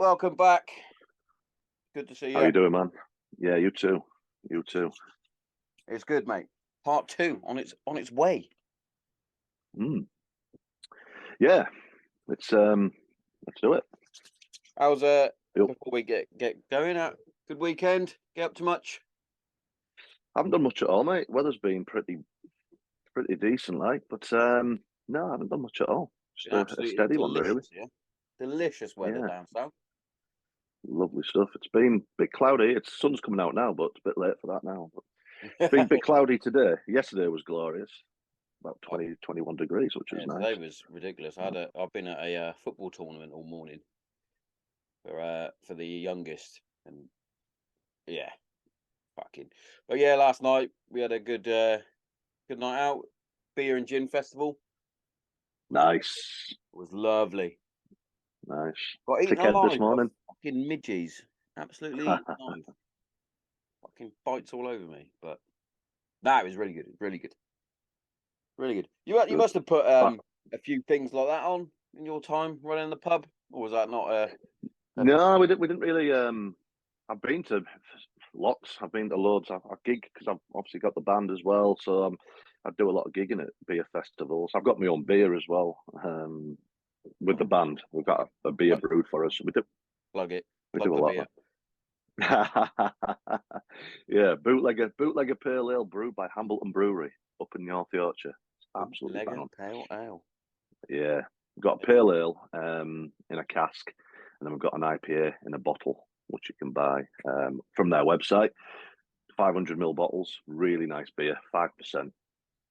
welcome back. Good to see you. How you doing, man? Yeah, you too. You too. It's good, mate. Part 2 on its way. Yeah, let's do it. How's before we get going? Good weekend. Get up to much? I haven't done much at all, mate. Weather's been pretty decent, like, but no, I haven't done much at all. Just a steady one, really. Yeah? Delicious weather down south. Lovely stuff. It's been a bit cloudy. It's sun's coming out now, but it's a bit late for that now. But it's been a bit cloudy today. Yesterday was glorious, about 20, 21 degrees, which was nice. Today was ridiculous. I've been at a football tournament all morning for the youngest, and But yeah, last night we had a good night out, beer and gin festival. Nice. It was lovely. Nice. Got eaten alive this morning. Fucking midges. Absolutely eaten alive. Fucking bites all over me. But it was really good. Really good. Really good. You must have put a few things like that on in your time running the pub, or was that not No, we didn't really. I've been to lots. I've been to loads. I gig because I've obviously got the band as well, so I do a lot of gigging at beer festivals. I've got my own beer as well. With the band, we've got a beer brewed for us. We do plug it. We do a lot. Yeah, bootlegger pale ale brewed by Hambleton Brewery up in North Yorkshire. It's absolutely bang pale ale. Yeah, we've got pale ale in a cask, and then we've got an IPA in a bottle, which you can buy from their website. 500ml bottles, really nice beer, 5%.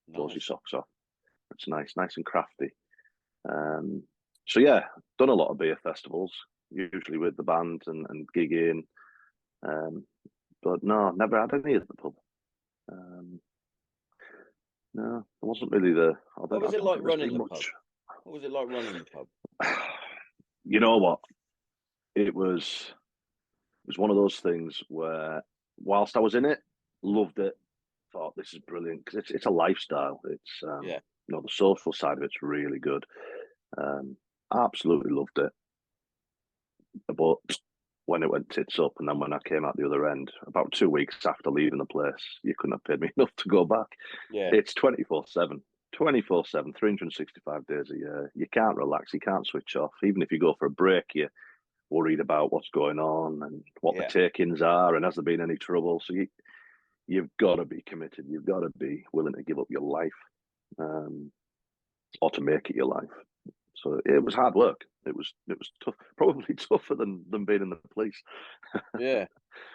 Blows your socks off. It's nice and crafty. So yeah, done a lot of beer festivals, usually with the band and gigging. But no, never had any at the pub. No, it wasn't really What was it like running the pub? What was it like running the pub? You know what? It was one of those things where, whilst I was in it, loved it, thought this is brilliant because it's a lifestyle. It's the social side of it's really good. Absolutely loved it. But when it went tits up, and then when I came out the other end, about 2 weeks after leaving the place, you couldn't have paid me enough to go back. Yeah, it's 24/7, 365 days a year. You can't relax, you can't switch off. Even if you go for a break, you're worried about what's going on and what the take-ins are, and has there been any trouble. So you've got to be committed. You've got to be willing to give up your life, or to make it your life. So it was hard work. It was tough, probably tougher than being in the police. Yeah,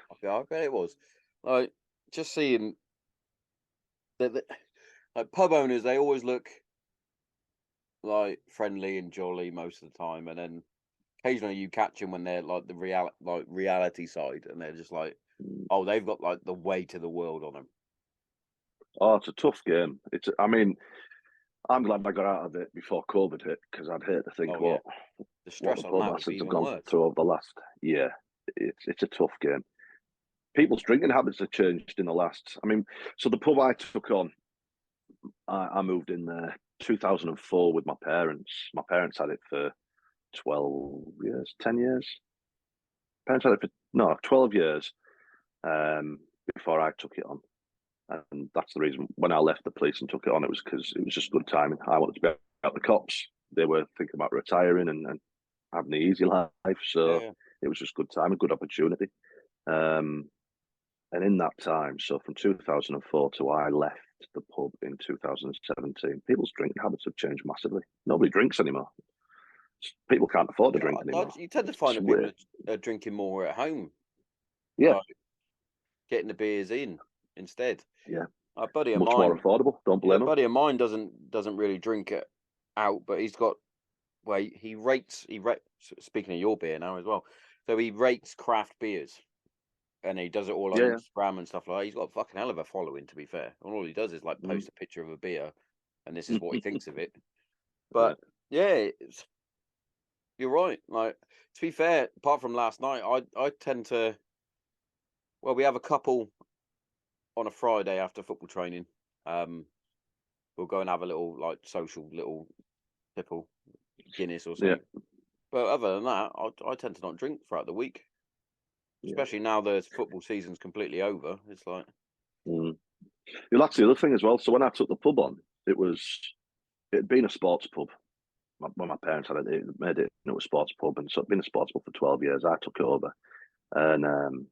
I bet it was. Like, just seeing that, like, pub owners, they always look like friendly and jolly most of the time, and then occasionally you catch them when they're like the reality side, and they're just like, oh, they've got like the weight of the world on them. Oh, it's a tough game. I'm glad I got out of it before COVID hit, because I'd hate to think what the stress what on the that bastards have gone worse. through over the last year. It's a tough game. People's drinking habits have changed in the last. I mean, so the pub I took on, I moved in there 2004 with my parents. My parents had it for 12 years, 10 years. Parents had it for 12 years before I took it on. And that's the reason when I left the police and took it on, it was because it was just good timing. I wanted to be out the cops. They were thinking about retiring and having the easy life. So it was just good time, a good opportunity. And in that time, so from 2004 to I left the pub in 2017, people's drinking habits have changed massively. Nobody drinks anymore. People can't afford to drink anymore. You tend to find that people are drinking more at home. Yeah. Like, getting the beers in instead. Yeah. A buddy of much mine, more affordable. Don't blame him. A buddy of mine doesn't really drink it out, but he's got he rates. Speaking of your beer now as well, so he rates craft beers, and he does it all on Instagram and stuff like that. He's got a fucking hell of a following, to be fair. And all he does is like post a picture of a beer, and this is what he thinks of it. But you're right. Like, to be fair, apart from last night, I tend to. Well, we have a couple on a Friday after football training. We'll go and have a little like social little tipple Guinness or something. But other than that, I tend to not drink throughout the week, Yeah. especially now the football season's completely over. It's like, Mm. Yeah, that's the other thing as well. So when I took the pub on, it had been a sports pub. When my parents had it, made it into a sports pub, and so it'd been a sports pub for 12 years. I took it over, and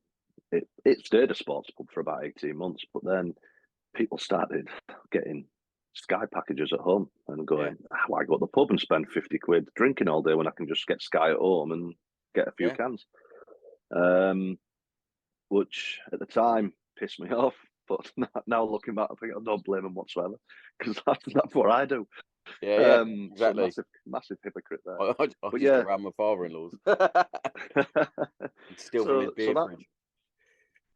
it stayed a sports pub for about 18 months. But then people started getting Sky packages at home and going, why go to the pub and spend 50 quid drinking all day when I can just get Sky at home and get a few cans? Which at the time pissed me off. But now looking back, I think I don't blame them whatsoever, because that's what I do. yeah, exactly. So massive hypocrite there. I But just yeah, go around my father-in-law's. Steal from his beer fridge.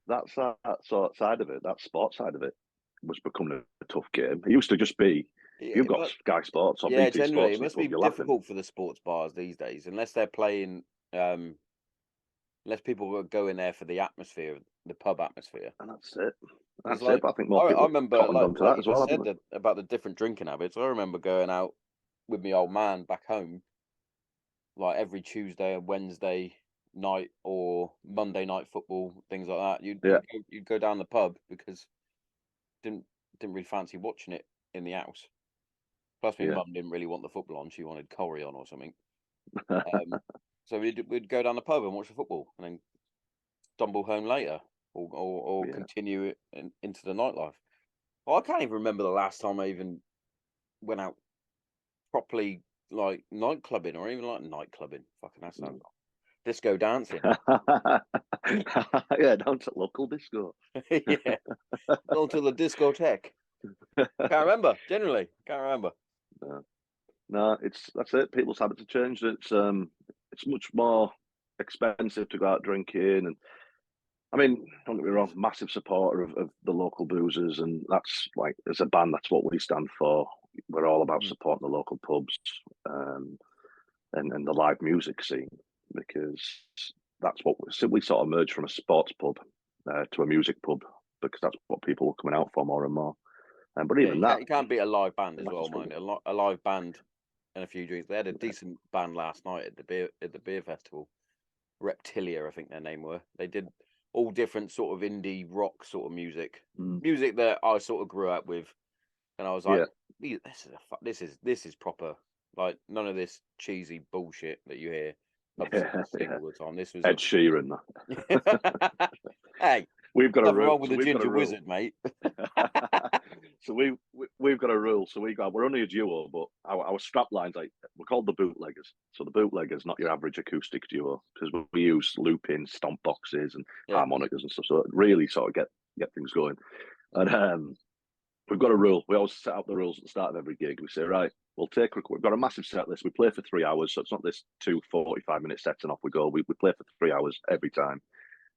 That's that sort of side of it, that sports side of it, was becoming a tough game. It used to just be, you've got Sky Sports or BT generally, Sports, it must be difficult for the sports bars these days, unless they're playing, unless people go in there for the atmosphere, the pub atmosphere. And that's it. That's like, it. But I think more people I remember, cottoned onto that as well. Said that about the different drinking habits. I remember going out with my old man back home, like every Tuesday and Wednesday night or Monday night football, things like that. You'd go down the pub because didn't really fancy watching it in the house. Plus, my mum didn't really want the football on; she wanted curry on or something. So we'd go down the pub and watch the football, and then stumble home later, or continue it into the nightlife. Well, I can't even remember the last time I even went out properly, like night clubbing, or even like night clubbing. Fucking that sounds disco dancing. Yeah, down to local disco. Yeah, down to the discotheque. Can't remember. Generally, can't remember. No, that's it. People's habits have changed. It's much more expensive to go out drinking, and I mean, don't get me wrong, massive supporter of the local boozers, and that's like, as a band, that's what we stand for. We're all about supporting the local pubs, and the live music scene, because that's what we sort of merged from a sports pub to a music pub, because that's what people were coming out for more and more. But even you can't beat a live band as well, man. A live band and a few drinks. They had a decent band last night at the beer festival. Reptilia, I think their name were. They did all different sort of indie rock sort of music that I sort of grew up with, and I was like, this is proper. Like, none of this cheesy bullshit that you hear all the time. This was Ed Sheeran. Hey, we've got a rule. Wrong with the Ginger Wizard, mate. So we've got a rule. So we're only a duo, but our strap lines, like, we're called the bootleggers. So the bootleggers, not your average acoustic duo, because we use looping, stomp boxes, and harmonicas and stuff. So it really sort of get things going. And we've got a rule. We always set out the rules at the start of every gig. We say, right, we've got a massive set list. We play for 3 hours, so it's not this 2 45-minute sets and off we go. We play for 3 hours every time.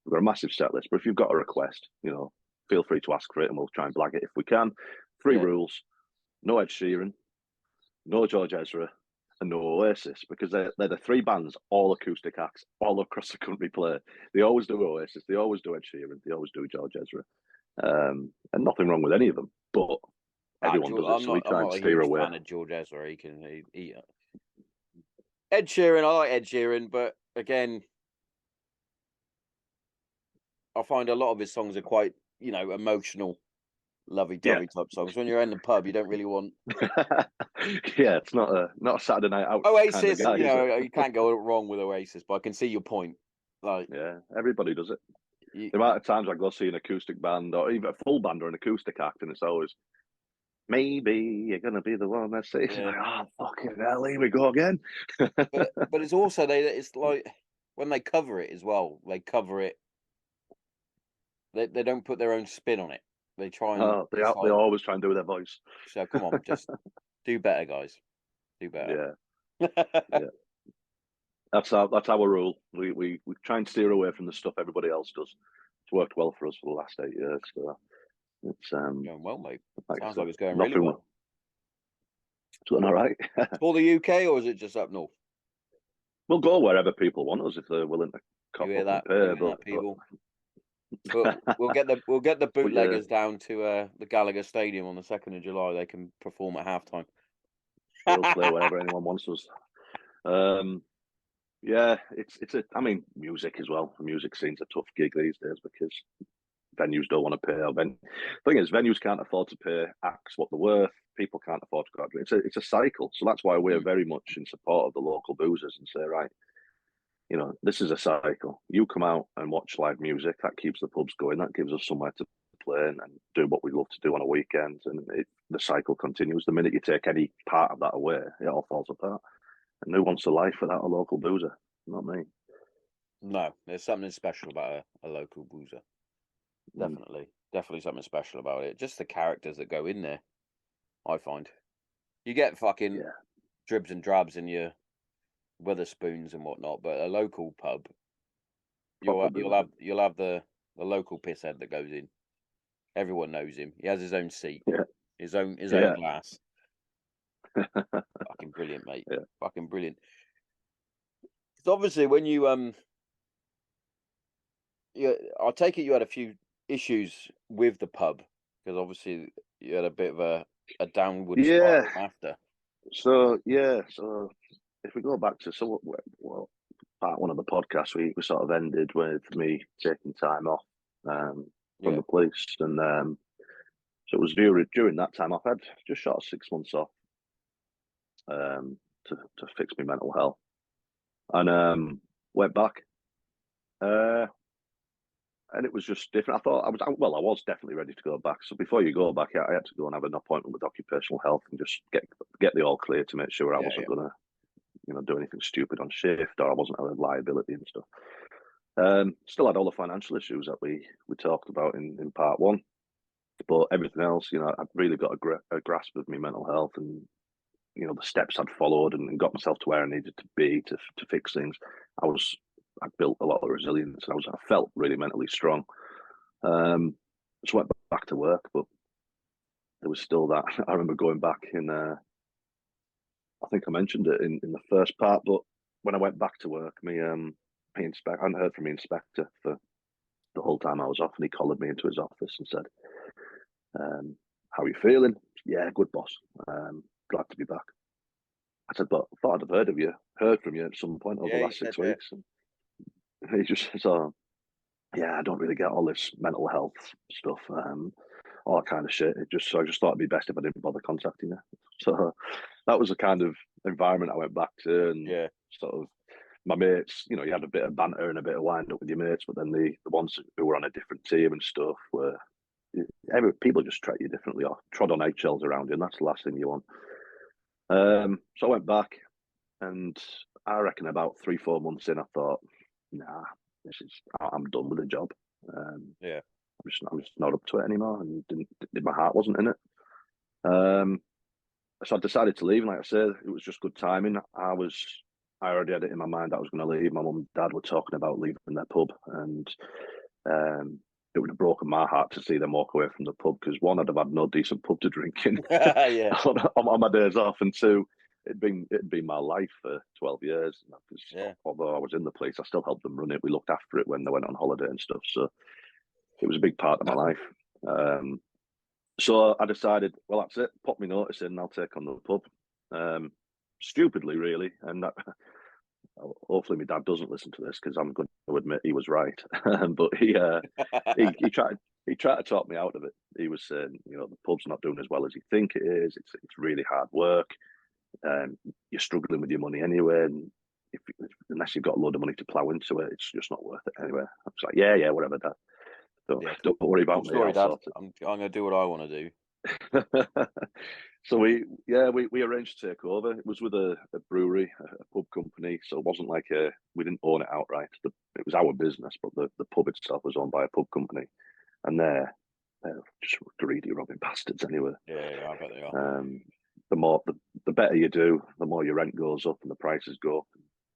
We've got a massive set list, but if you've got a request, feel free to ask for it, and we'll try and blag it if we can. 3 rules: no Ed Sheeran, no George Ezra, and no Oasis, because they're the 3 bands, all acoustic acts, all across the country play. They always do Oasis, they always do Ed Sheeran, they always do George Ezra, and nothing wrong with any of them, but everyone does it, so we try and steer away. I'm not a huge fan of George Ezra. He Ed Sheeran, I like Ed Sheeran, but again, I find a lot of his songs are quite, emotional, lovey-dovey type songs. When you're in the pub, you don't really want. It's not a Saturday night out. Oasis, kind of guy, you can't go wrong with Oasis, but I can see your point. Like, everybody does it. The amount of times I go see an acoustic band, or even a full band or an acoustic act, and it's always, maybe you're gonna be the one that says, like, oh fucking hell, here we go again. but it's also it's like when they cover it as well. They cover it. They don't put their own spin on it. They try and they always try and do their voice. So come on, just do better, guys. Do better. Yeah. That's our rule. We try and steer away from the stuff everybody else does. It's worked well for us for the last 8 years. So it's going well, mate. Sounds like it's going really well. It's going all right. For the UK, or is it just up north? We'll go wherever people want us, if they're willing to cop up and pay. But we'll get the bootleggers down to the Gallagher Stadium on the 2nd of July. They can perform at halftime. We'll play wherever anyone wants us. Yeah, I mean, music as well. The music scene's a tough gig these days because venues don't want to pay. Thing is, venues can't afford to pay acts what they're worth. People can't afford to go out. It's a cycle. So that's why we're very much in support of the local boozers and say, right, this is a cycle. You come out and watch live music. That keeps the pubs going. That gives us somewhere to play and do what we love to do on a weekend. And the cycle continues. The minute you take any part of that away, it all falls apart. And who wants a life without a local boozer? Not me. No, there's something special about a local boozer. Definitely something special about it. Just the characters that go in there, I find. You get fucking dribs and drabs in your Witherspoons and whatnot, but a local pub, you'll have the local pisshead that goes in. Everyone knows him. He has his own seat, his own glass. Fucking brilliant, mate. Yeah. Fucking brilliant. Because obviously, when you I take it you had a few issues with the pub because obviously you had a bit of a downward spiral after. So if we go back to part one of the podcast, we sort of ended with me taking time off from the police, and so it was during that time I've had just short of 6 months off to fix my mental health, and went back. And it was just different. I was definitely ready to go back. So before you go back, I had to go and have an appointment with occupational health and just get the all clear to make sure I wasn't going to, do anything stupid on shift, or I wasn't a liability and stuff. Still had all the financial issues that we talked about in part one, but everything else, I'd really got a grasp of my mental health and, the steps I'd followed and got myself to where I needed to be to fix things. I built a lot of resilience, and I felt really mentally strong. Just went back to work, but there was still that. I remember going back in. I think I mentioned it in the first part, but when I went back to work, I hadn't heard from my inspector for the whole time I was off, and he collared me into his office and said, "How are you feeling?" "Yeah, good, boss. Glad to be back." I said, "But I thought I'd have heard from you at some point over the last 6 weeks." And he just says, "Oh, yeah, I don't really get all this mental health stuff, all that kind of shit. So I just thought it'd be best if I didn't bother contacting you." So that was the kind of environment I went back to, and sort of my mates. You had a bit of banter and a bit of wind up with your mates, but then the ones who were on a different team and stuff were people just treat you differently, or trod on eggshells around you, and that's the last thing you want. So I went back, and I reckon about 3-4 months in, I thought, nah, I'm done with the job. I'm just not up to it anymore, and my heart wasn't in it. So I decided to leave, and like I said, it was just good timing. I already had it in my mind that I was going to leave. My mum and dad were talking about leaving their pub, and it would have broken my heart to see them walk away from the pub, because one, I'd have had no decent pub to drink in on my days off, and two, it'd been my life for 12 years. Although I was in the police, I still helped them run it. We looked after it when they went on holiday and stuff. So it was a big part of my life. So I decided, well, that's it. Pop me notice in, and I'll take on the pub. Stupidly, really. And hopefully my dad doesn't listen to this, because I'm going to admit he was right. But he tried to talk me out of it. He was saying, the pub's not doing as well as you think it is. It's really hard work. You're struggling with your money anyway, and unless you've got a load of money to plough into it, it's just not worth it anyway. I was like, yeah, whatever, Dad. Don't worry about me. Sorry, Dad. I'm going to do what I want to do. So we arranged to take over. It was with a brewery, a pub company. So it wasn't like we didn't own it outright. It was our business, but the pub itself was owned by a pub company, and they're just greedy, robbing bastards anyway. Yeah, I bet they are. The better you do, the more your rent goes up and the prices go up.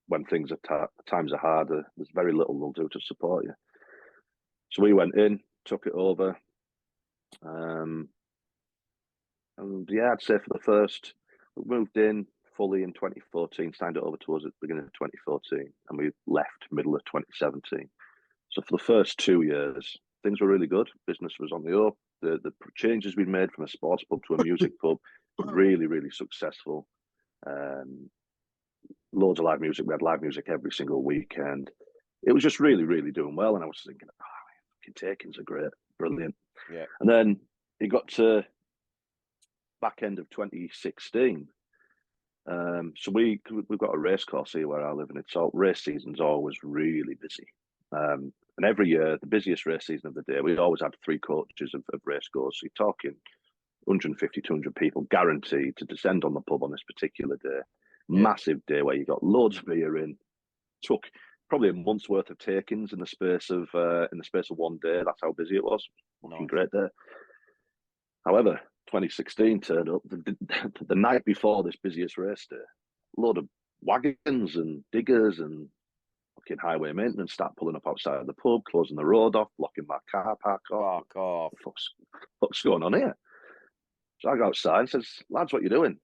When times are harder, there's very little they'll do to support you. So we went in, took it over. And I'd say we moved in fully in 2014, signed it over to us at the beginning of 2014, and we left middle of 2017. So for the first 2 years, things were really good. Business was on the up. The changes we'd made from a sports pub to a music pub, really, really successful. loads of live music. We had live music every single weekend. It was just really, really doing well. And I was thinking, oh, fucking takings are great, brilliant. Yeah. And then it got to back end of 2016. So we've got a race course here where I live, and it's all race season's always really busy. And every year, the busiest race season of the day, we always had 3 coaches of race goers. So you're talking 150, 200 people guaranteed to descend on the pub on this particular day. Yeah. Massive day where you got loads of beer in. Took probably a month's worth of takings in the space of one day. That's how busy it was. Fucking great day. However, 2016 turned up the night before this busiest race day. A load of wagons and diggers and fucking highway maintenance start pulling up outside the pub, closing the road off, blocking my car park off. Fuck off. What's going on here? So I go outside and says, lads, what you doing?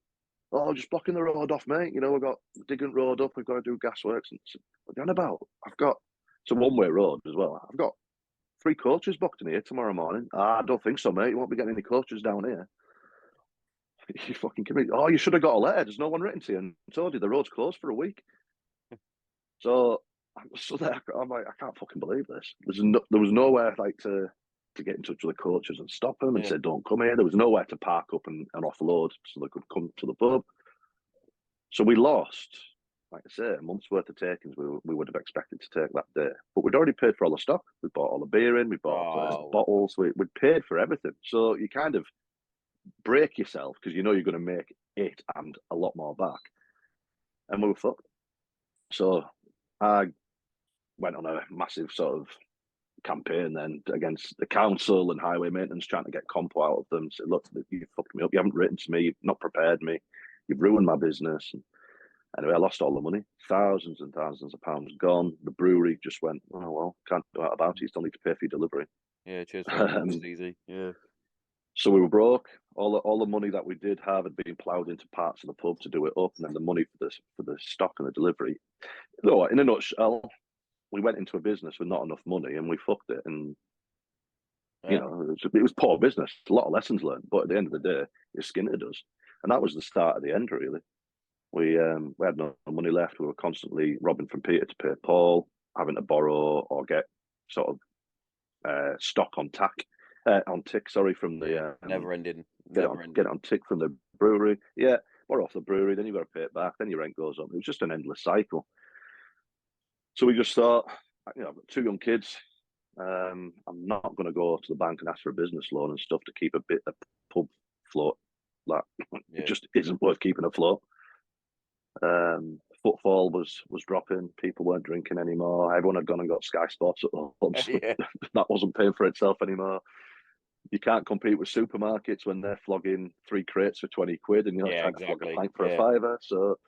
Oh, just blocking the road off, mate. You know, we've got digging road up, we've got to do gasworks. And what are you on about? It's a one-way road as well. I've got 3 coaches booked in here tomorrow morning. I don't think so, mate. You won't be getting any coaches down here. You fucking kidding me? Oh, you should have got a letter. There's no one written to you and told you the road's closed for a week. So there, I'm like, I can't fucking believe this. There was nowhere like to get in touch with the coaches and stop them and say, don't come here. There was nowhere to park up and offload so they could come to the pub. So we lost, like I say, a month's worth of takings we would have expected to take that day. But we'd already paid for all the stock. We bought all the beer in, we bought bottles, we'd paid for everything. So you kind of break yourself because you know you're going to make it and a lot more back. And we were fucked. So I went on a massive sort of campaign then against the council and highway maintenance, trying to get compo out of them. Said, look, you fucked me up. You haven't written to me. You've not prepared me. You've ruined my business. And anyway, I lost all the money. Thousands and thousands of pounds gone. The brewery just went, oh, well, can't do that about it. You still need to pay for your delivery. Yeah, cheers. It's easy. Yeah. So we were broke. All the money that we did have had been ploughed into parts of the pub to do it up, and then the money for the stock and the delivery. So in a nutshell, we went into a business with not enough money, and we fucked it. And you know, it was poor business. A lot of lessons learned, but at the end of the day, it skinted us, and that was the start of the end. Really, we had no money left. We were constantly robbing from Peter to pay Paul, having to borrow or get sort of stock on tick, from the never ending. Get it on tick from the brewery. Yeah, borrow off the brewery, then you've got to pay it back, then your rent goes up. It was just an endless cycle. So we just thought, you know, I've got 2 young kids. I'm not going to go to the bank and ask for a business loan and stuff to keep a pub float. Like, it just isn't worth keeping afloat. Footfall was dropping. People weren't drinking anymore. Everyone had gone and got Sky Sports at home. So that wasn't paying for itself anymore. You can't compete with supermarkets when they're flogging 3 crates for 20 quid and you're trying to flog a pint for a fiver. So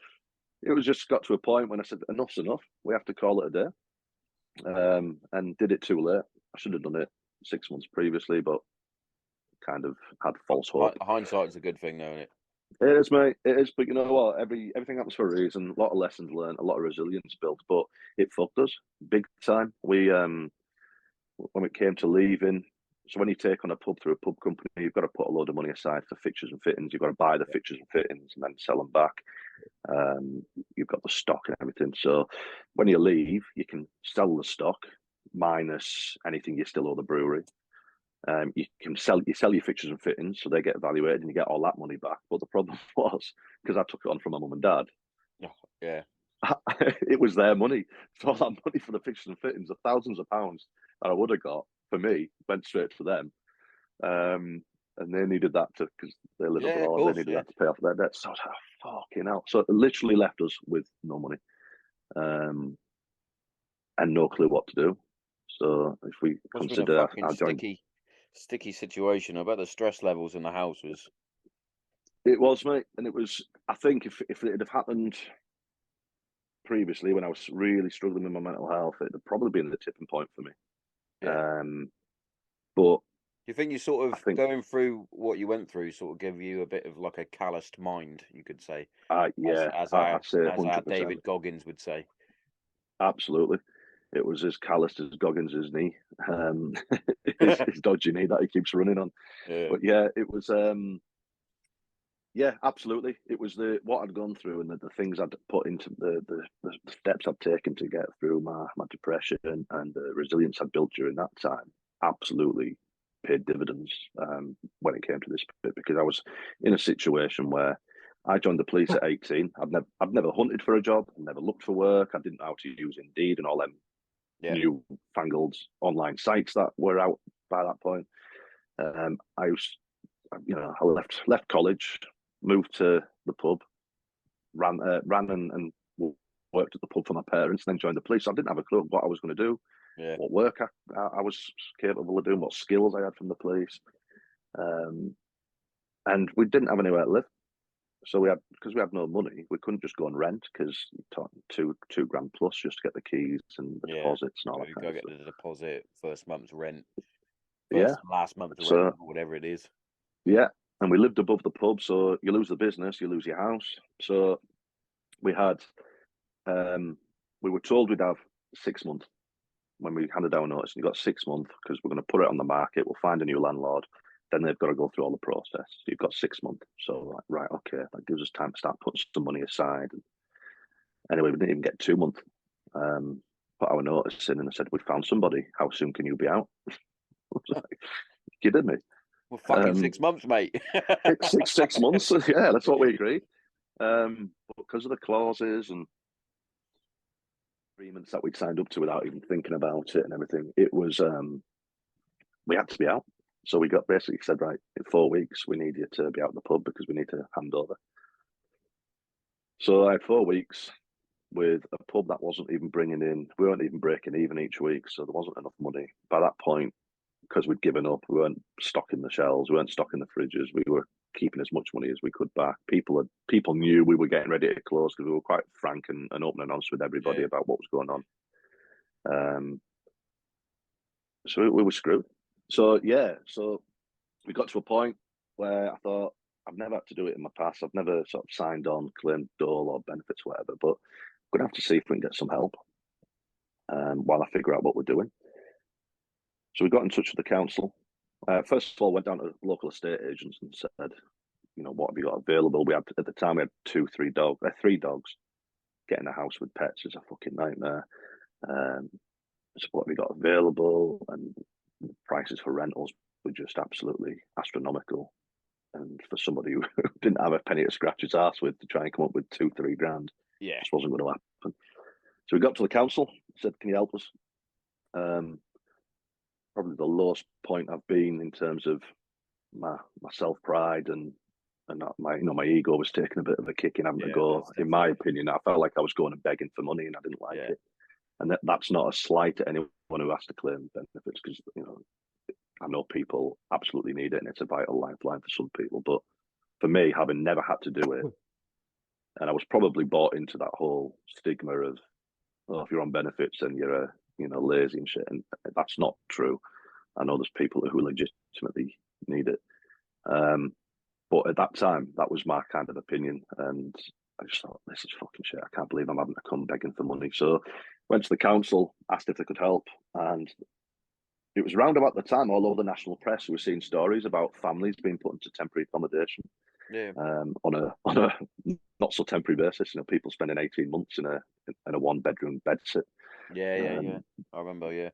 it was just got to a point when I said, enough's enough. We have to call it a day. And did it too late. I should have done it 6 months previously, but kind of had false hope. Hindsight's a good thing, though, isn't it? It is, mate. It is. But you know what? Everything happens for a reason. A lot of lessons learned, a lot of resilience built, but it fucked us big time. We, when it came to leaving, so when you take on a pub through a pub company, you've got to put a load of money aside for fixtures and fittings. You've got to buy the fixtures and fittings and then sell them back. You've got the stock and everything. So when you leave, you can sell the stock minus anything you still owe the brewery. You can sell your fixtures and fittings, so they get evaluated and you get all that money back. But the problem was, because I took it on from my mum and dad, it was their money. So all that money for the fixtures and fittings, the thousands of pounds that I would have got for me, went straight to them. And they needed that because they live abroad. They needed that to pay off their debt. So I was like, fucking hell. So it literally left us with no money, and no clue what to do. So if we consider our sticky situation, I bet the stress levels in the house was. It was, mate, and it was. I think if it had happened previously, when I was really struggling with my mental health, it'd have probably been the tipping point for me. Yeah. But do you think you sort of going through what you went through sort of give you a bit of like a calloused mind, you could say? Yeah, as I'd say 100%. As our David Goggins would say. Absolutely. It was as calloused as Goggins' knee, his dodgy knee that he keeps running on. Yeah. But yeah, it was. Yeah, absolutely. It was what I'd gone through and the things I'd put into the steps I'd taken to get through my depression and the resilience I'd built during that time absolutely paid dividends when it came to this bit, because I was in a situation where I joined the police at 18. I'd never hunted for a job, never looked for work. I didn't know how to use Indeed and all them new fangled online sites that were out by that point. I was, I left college, moved to the pub, ran and worked at the pub for my parents, and then joined the police. So I didn't have a clue what I was going to do, what work I was capable of doing, what skills I had from the police, and we didn't have anywhere to live. So because we had no money, we couldn't just go and rent, because you're talking two grand plus just to get the keys and the deposits and all that. You go get the deposit, first month's rent, last month's rent, or whatever it is. Yeah, and we lived above the pub, so you lose the business, you lose your house. So we had, we were told we'd have 6 months when we handed our notice, and you got 6 months because we're going to put it on the market. We'll find a new landlord. Then they've got to go through all the process. So you've got 6 months. So right, okay, that gives us time to start putting some money aside. Anyway, we didn't even get 2 months. Put our notice in, and I said, "We found somebody. How soon can you be out?" I was like, "You kidding me?" Well, fucking 6 months, mate. six months. Yeah, that's what we agreed. But because of the clauses and agreements that we'd signed up to without even thinking about it and everything, it was we had to be out. So we got basically said, right, in 4 weeks we need you to be out the pub because we need to hand over. So I had 4 weeks with a pub that wasn't even bringing in, we weren't even breaking even each week, so there wasn't enough money. By that point, because we'd given up, we weren't stocking the shelves, we weren't stocking the fridges, we were keeping as much money as we could back. People knew we were getting ready to close because we were quite frank and open and honest with everybody about what was going on. So we were screwed. So we got to a point where I thought, I've never had to do it in my past. I've never sort of signed on, claimed dole or benefits, or whatever, but we're going to have to see if we can get some help while I figure out what we're doing. So we got in touch with the council. First of all, went down to local estate agents and said, what have you got available? We had, at the time, we had three dogs. Getting a house with pets is a fucking nightmare. So what have we got available? And the prices for rentals were just absolutely astronomical. And for somebody who didn't have a penny to scratch his ass with to try and come up with 2-3 grand, just wasn't going to happen. So we got to the council, said, "Can you help us?" Probably the lowest point I've been in terms of my self pride and my ego was taking a bit of a kick in having to go. In my opinion, I felt like I was going and begging for money, and I didn't like it. And that's not a slight to anyone who has to claim benefits, because I know people absolutely need it, and it's a vital lifeline for some people. But for me, having never had to do it, and I was probably bought into that whole stigma of, oh, if you're on benefits, then you're lazy and shit, and that's not true. I know there's people who legitimately need it. But at that time, that was my kind of opinion. And I just thought, this is fucking shit. I can't believe I'm having to come begging for money. So went to the council, asked if they could help. And it was round about the time all over the national press, we were seeing stories about families being put into temporary accommodation. On a not so temporary basis. People spending 18 months in a 1-bedroom bed sit. I remember,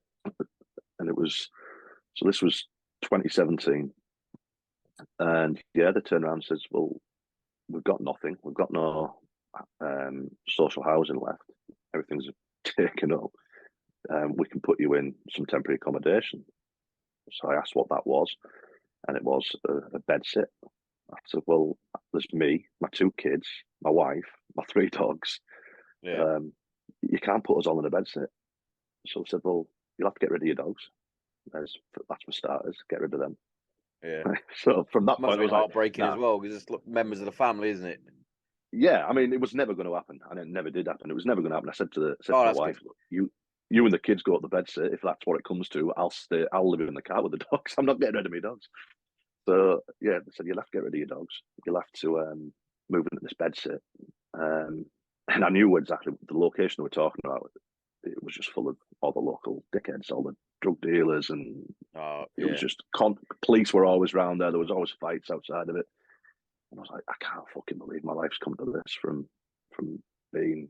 And this was 2017. And they turned around and says, well, we've got nothing. We've got no social housing left. Everything's taken up. We can put you in some temporary accommodation. So I asked what that was, and it was a bed sit. I said, well, there's me, my 2 kids, my wife, my 3 dogs. You can't put us all in a bed sit. So I said, well, you'll have to get rid of your dogs. That's for starters. Get rid of them. So from that point, it was heartbreaking as well, because it's members of the family, isn't it? Yeah, I mean, it was never going to happen, and it never did happen. It was never going to happen. I said to my wife, "Look, you and the kids go at the bed sit. If that's what it comes to, I'll stay. I'll live in the car with the dogs. I'm not getting rid of my dogs." So they said, "You'll have to get rid of your dogs. You'll have to move into this bed sit." And I knew exactly the location we were talking about. It was just full of all the local dickheads, all the drug dealers, and it was just police were always around there. There was always fights outside of it. And I was like, I can't fucking believe my life's come to this from being,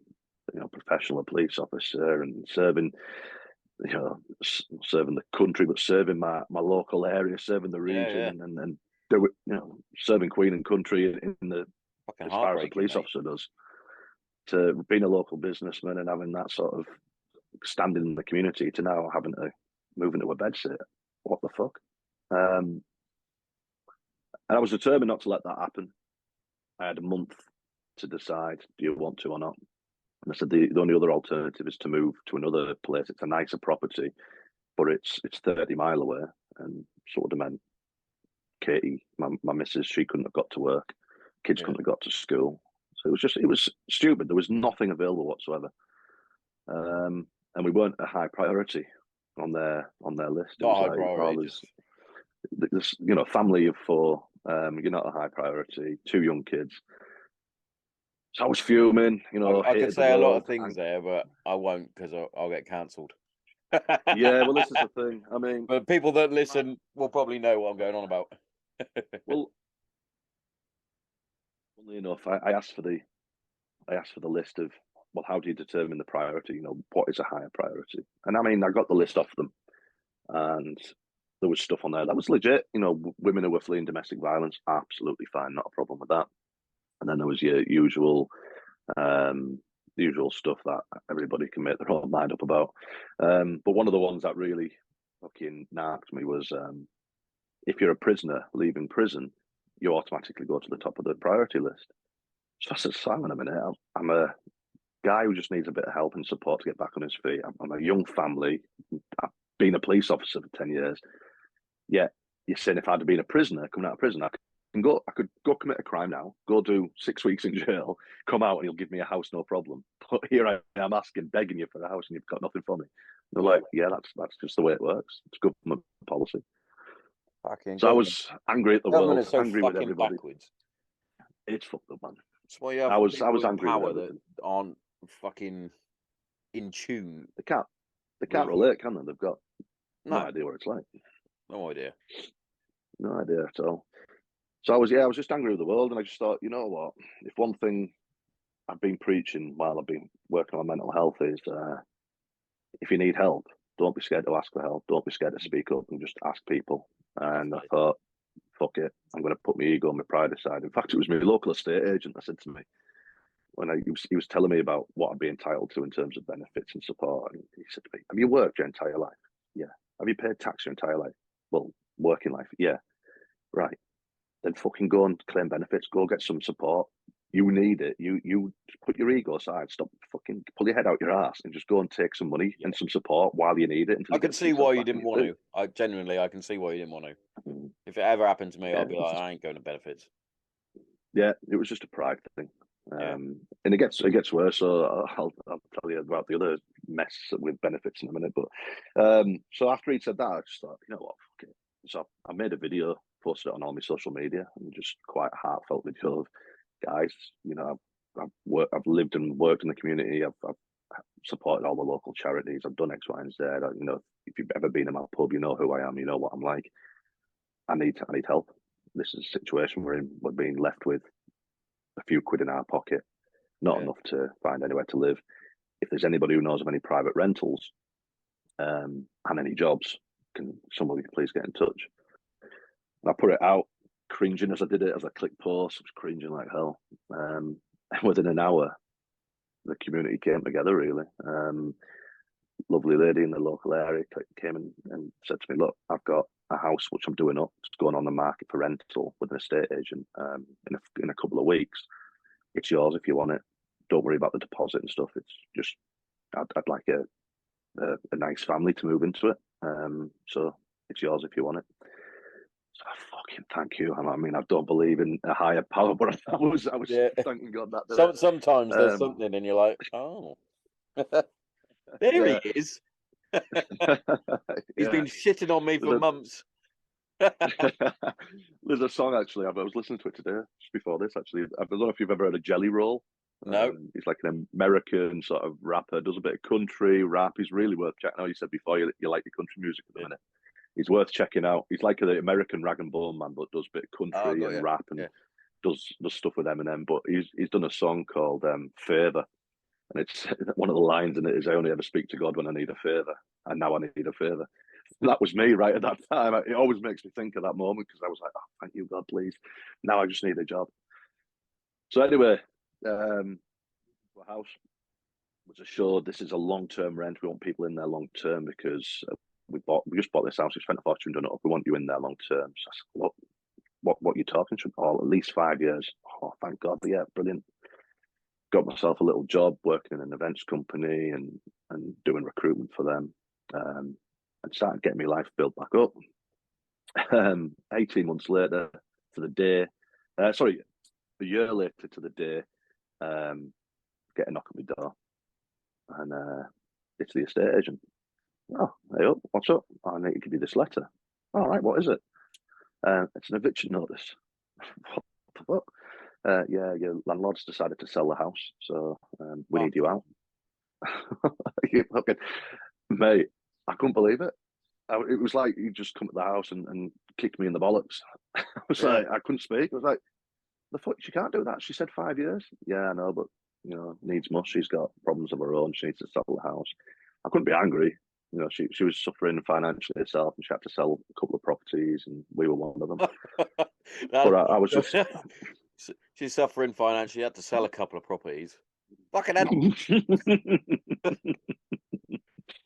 professional police officer and serving, serving the country, but serving my local area, serving the region, and do it, serving Queen and country in the Fucking as far as a police mate. officer does, to being a local businessman and having that sort of standing in the community to now having to move into a bedsit. What the fuck? And I was determined not to let that happen. I had a month to decide, do you want to or not? And I said, the only other alternative is to move to another place. It's a nicer property, but it's 30 mile away. And so would have meant Katie, my missus, she couldn't have got to work. Kids couldn't have got to school. So it was stupid. There was nothing available whatsoever. And we weren't a high priority on their list. It was like, this, family of 4, you're not a high priority, 2 young kids. So I was fuming, I could say a lot of things there, but I won't because I'll get cancelled. Yeah, well, this is the thing. I mean, but people that listen will probably know what I'm going on about. Well, funnily enough, I asked for the list of, well, how do you determine the priority? What is a higher priority? And I mean, I got the list off them, and there was stuff on there that was legit. Women who were fleeing domestic violence, absolutely fine, not a problem with that. And then there was your usual stuff that everybody can make their own mind up about. But one of the ones that really fucking narked me was if you're a prisoner leaving prison, you automatically go to the top of the priority list. So I said, Simon, a minute, I'm a guy who just needs a bit of help and support to get back on his feet. I'm a young family. I've been a police officer for 10 years. Yeah, you're saying if I'd have been a prisoner, coming out of prison, I could go commit a crime now, go do 6 weeks in jail, come out and he'll give me a house, no problem. But here I am asking, begging you for a house and you've got nothing for me. They're like, yeah, that's just the way it works. It's government policy. So I was angry at the world, is so angry with everybody. Backwards. It's fucked up, man. That's why you have I was angry power with that aren't fucking in tune. They can't relate, can they? They've got no idea what it's like. No idea. No idea at all. So I was just angry with the world, and I just thought, you know what? If one thing I've been preaching while I've been working on mental health is, if you need help, don't be scared to ask for help. Don't be scared to speak up and just ask people. And I thought, fuck it, I'm going to put my ego and my pride aside. In fact, it was my local estate agent that said to me, when he was telling me about what I'd be entitled to in terms of benefits and support, and he said to me, have you worked your entire life? Yeah. Have you paid tax your entire life? Well, working life, yeah. Right. Then fucking go and claim benefits, go get some support. You need it. You put your ego aside, stop fucking pull your head out your ass and just go and take some money and some support while you need it. I can see why you didn't want to. I can see why you didn't want to. If it ever happened to me, I'd be like, I ain't going to benefits. Yeah, it was just a pride thing. And it gets worse. So I'll tell you about the other mess with benefits in a minute. But so after he said that, I just thought, you know what, fuck it. So I made a video, posted it on all my social media, and just quite a heartfelt video of, guys, I've lived and worked in the community. I've supported all the local charities. I've done X, Y, and Z. If you've ever been in my pub, you know who I am. You know what I'm like. I need help. This is a situation we're in. We're being left with a few quid in our pocket, not enough to find anywhere to live. If there's anybody who knows of any private rentals and any jobs, can somebody please get in touch? And I put it out, cringing as I did it, as I clicked post, I was cringing like hell. And within an hour, the community came together, really. Lovely lady in the local area came and said to me, look, I've got a house which I'm doing up. It's going on the market for rental with an estate agent in a couple of weeks. It's yours if you want it. Don't worry about the deposit and stuff. It's just, I'd like a nice family to move into it. So it's yours if you want it. So fucking thank you. I mean, I don't believe in a higher power, but I was thanking God that. Sometimes there's something, and you're like, oh, there he is. He's been shitting on me for months. There's a song actually. I was listening to it today, just before this. Actually, I don't know if you've ever heard of Jelly Roll. No, he's like an American sort of rapper. Does a bit of country rap. He's really worth checking out. You said before you like the country music at the minute. He's worth checking out. He's like the American rag and bone man, but does a bit of country and rap and does stuff with Eminem, but he's done a song called Favour, and it's one of the lines in it is, "I only ever speak to God when I need a favour, and now I need a favour." That was me right at that time. It always makes me think of that moment because I was like, "Oh, thank you, God, please. Now I just need a job." So anyway, the house was assured this is a long-term rent. We want people in there long-term because we just bought this house. We spent a fortune doing it up. We want you in there long-term. So I said, what are you talking to? Oh, at least 5 years. Oh, thank God. But yeah, brilliant. Got myself a little job working in an events company and doing recruitment for them. And started getting my life built back up. 18 months later to the day, a year later to the day, get a knock at my door. And it's the estate agent. "Oh, hey up, what's up? I need to give you this letter." "All right, what is it?" "It's an eviction notice." "What the fuck?" "Yeah, your landlord's decided to sell the house, so we need you out." Okay, mate, I couldn't believe it. It was like you just come to the house and kicked me in the bollocks. I was like, I couldn't speak. I was like, "The fuck, she can't do that. She said 5 years." "Yeah, I know, but needs must. She's got problems of her own. She needs to sell the house." I couldn't be angry. She was suffering financially herself, and she had to sell a couple of properties, and we were one of them. But I was just she's suffering financially. Had to sell a couple of properties. Fucking hell!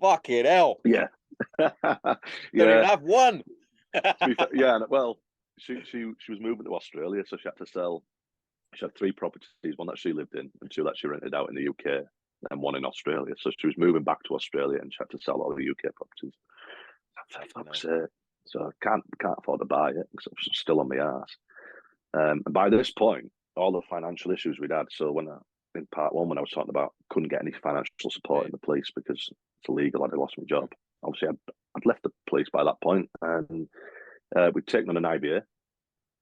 Fucking hell! Yeah, Don't yeah. even have one. Yeah, well, she was moving to Australia, so she had to sell. She had 3 properties: one that she lived in, and 2 that she rented out in the UK, and 1 in Australia. So she was moving back to Australia, and she had to sell all the UK properties. For fuck's sake! So I can't afford to buy it because I'm still on my ass. And by this point, all the financial issues we'd had. So in part 1, when I was talking about couldn't get any financial support in the police because it's illegal, I'd lost my job. Obviously, I'd left the police by that point, and we'd taken on an IBA.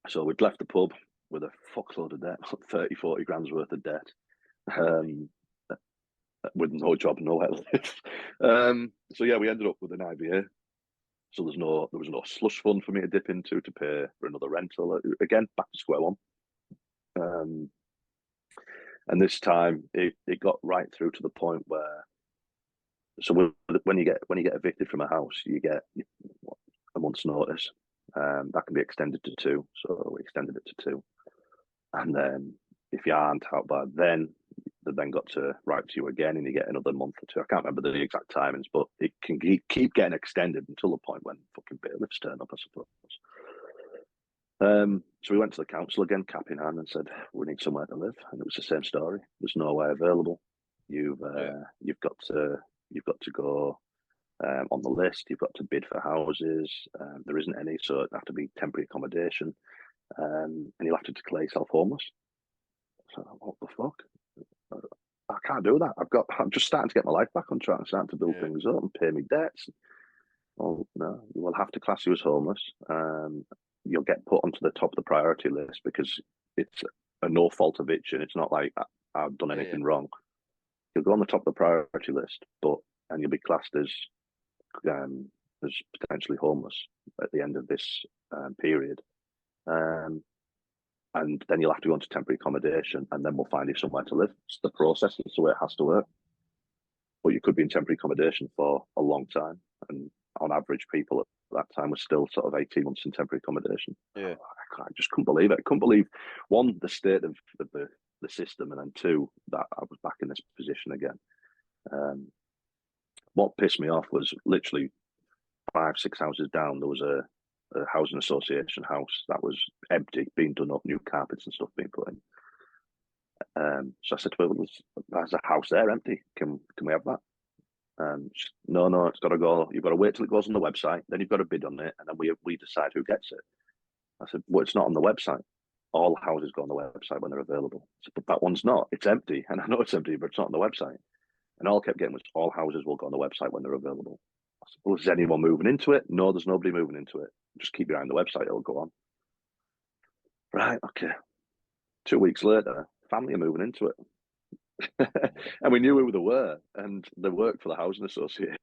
So we'd left the pub with a fuckload of debt, 30-40 grand's worth of debt, with no job, nowhere to live. So yeah, we ended up with an IBA. So there was no slush fund for me to dip into to pay for another rental. Again, back to square one. And this time it got right through to the point where, so when you get evicted from a house, you get a month's notice. That can be extended to 2, so we extended it to 2. And then if you aren't out by then, they then got to write to you again, and you get another month or 2. I can't remember the exact timings, but it can keep getting extended until the point when fucking bailiffs turn up, I suppose. So we went to the council again, cap in hand, and said, "We need somewhere to live." And it was the same story. "There's nowhere available. You've got to go on the list. You've got to bid for houses. There isn't any, so it'd have to be temporary accommodation, and you'll have to declare yourself homeless." So what the fuck? I can't do that. I'm just starting to get my life back on track and starting to build things up and pay me debts. "Oh no, you will have to class you as homeless. You'll get put onto the top of the priority list because it's a no fault eviction. It's not like I've done anything wrong. You'll go on the top of the priority list, and you'll be classed as potentially homeless at the end of this period. And then you'll have to go into temporary accommodation, and then we'll find you somewhere to live." It's the process. It's the way it has to work. But you could be in temporary accommodation for a long time, and on average, people at that time were still sort of 18 months in temporary accommodation. Yeah, I just couldn't believe it. I couldn't believe, 1, the state of the system, and then 2, that I was back in this position again. What pissed me off was literally 5-6 houses down, there was a housing association house that was empty, being done up, new carpets and stuff being put in. So I said to her, "Well, there's a house there empty. Can we have that?" No, it's got to go. You've got to wait till it goes on the website. Then you've got to bid on it, and then we decide who gets it. I said, "Well, it's not on the website. All houses go on the website when they're available." I said, "But that one's not. It's empty." And I know it's empty, but it's not on the website. And all I kept getting was, "All houses will go on the website when they're available." I said, "Well, is anyone moving into it?" "No, there's nobody moving into it. Just keep your eye on the website. It'll go on." Right, okay. 2 weeks later, family are moving into it. And we knew who they were, and they worked for the housing association.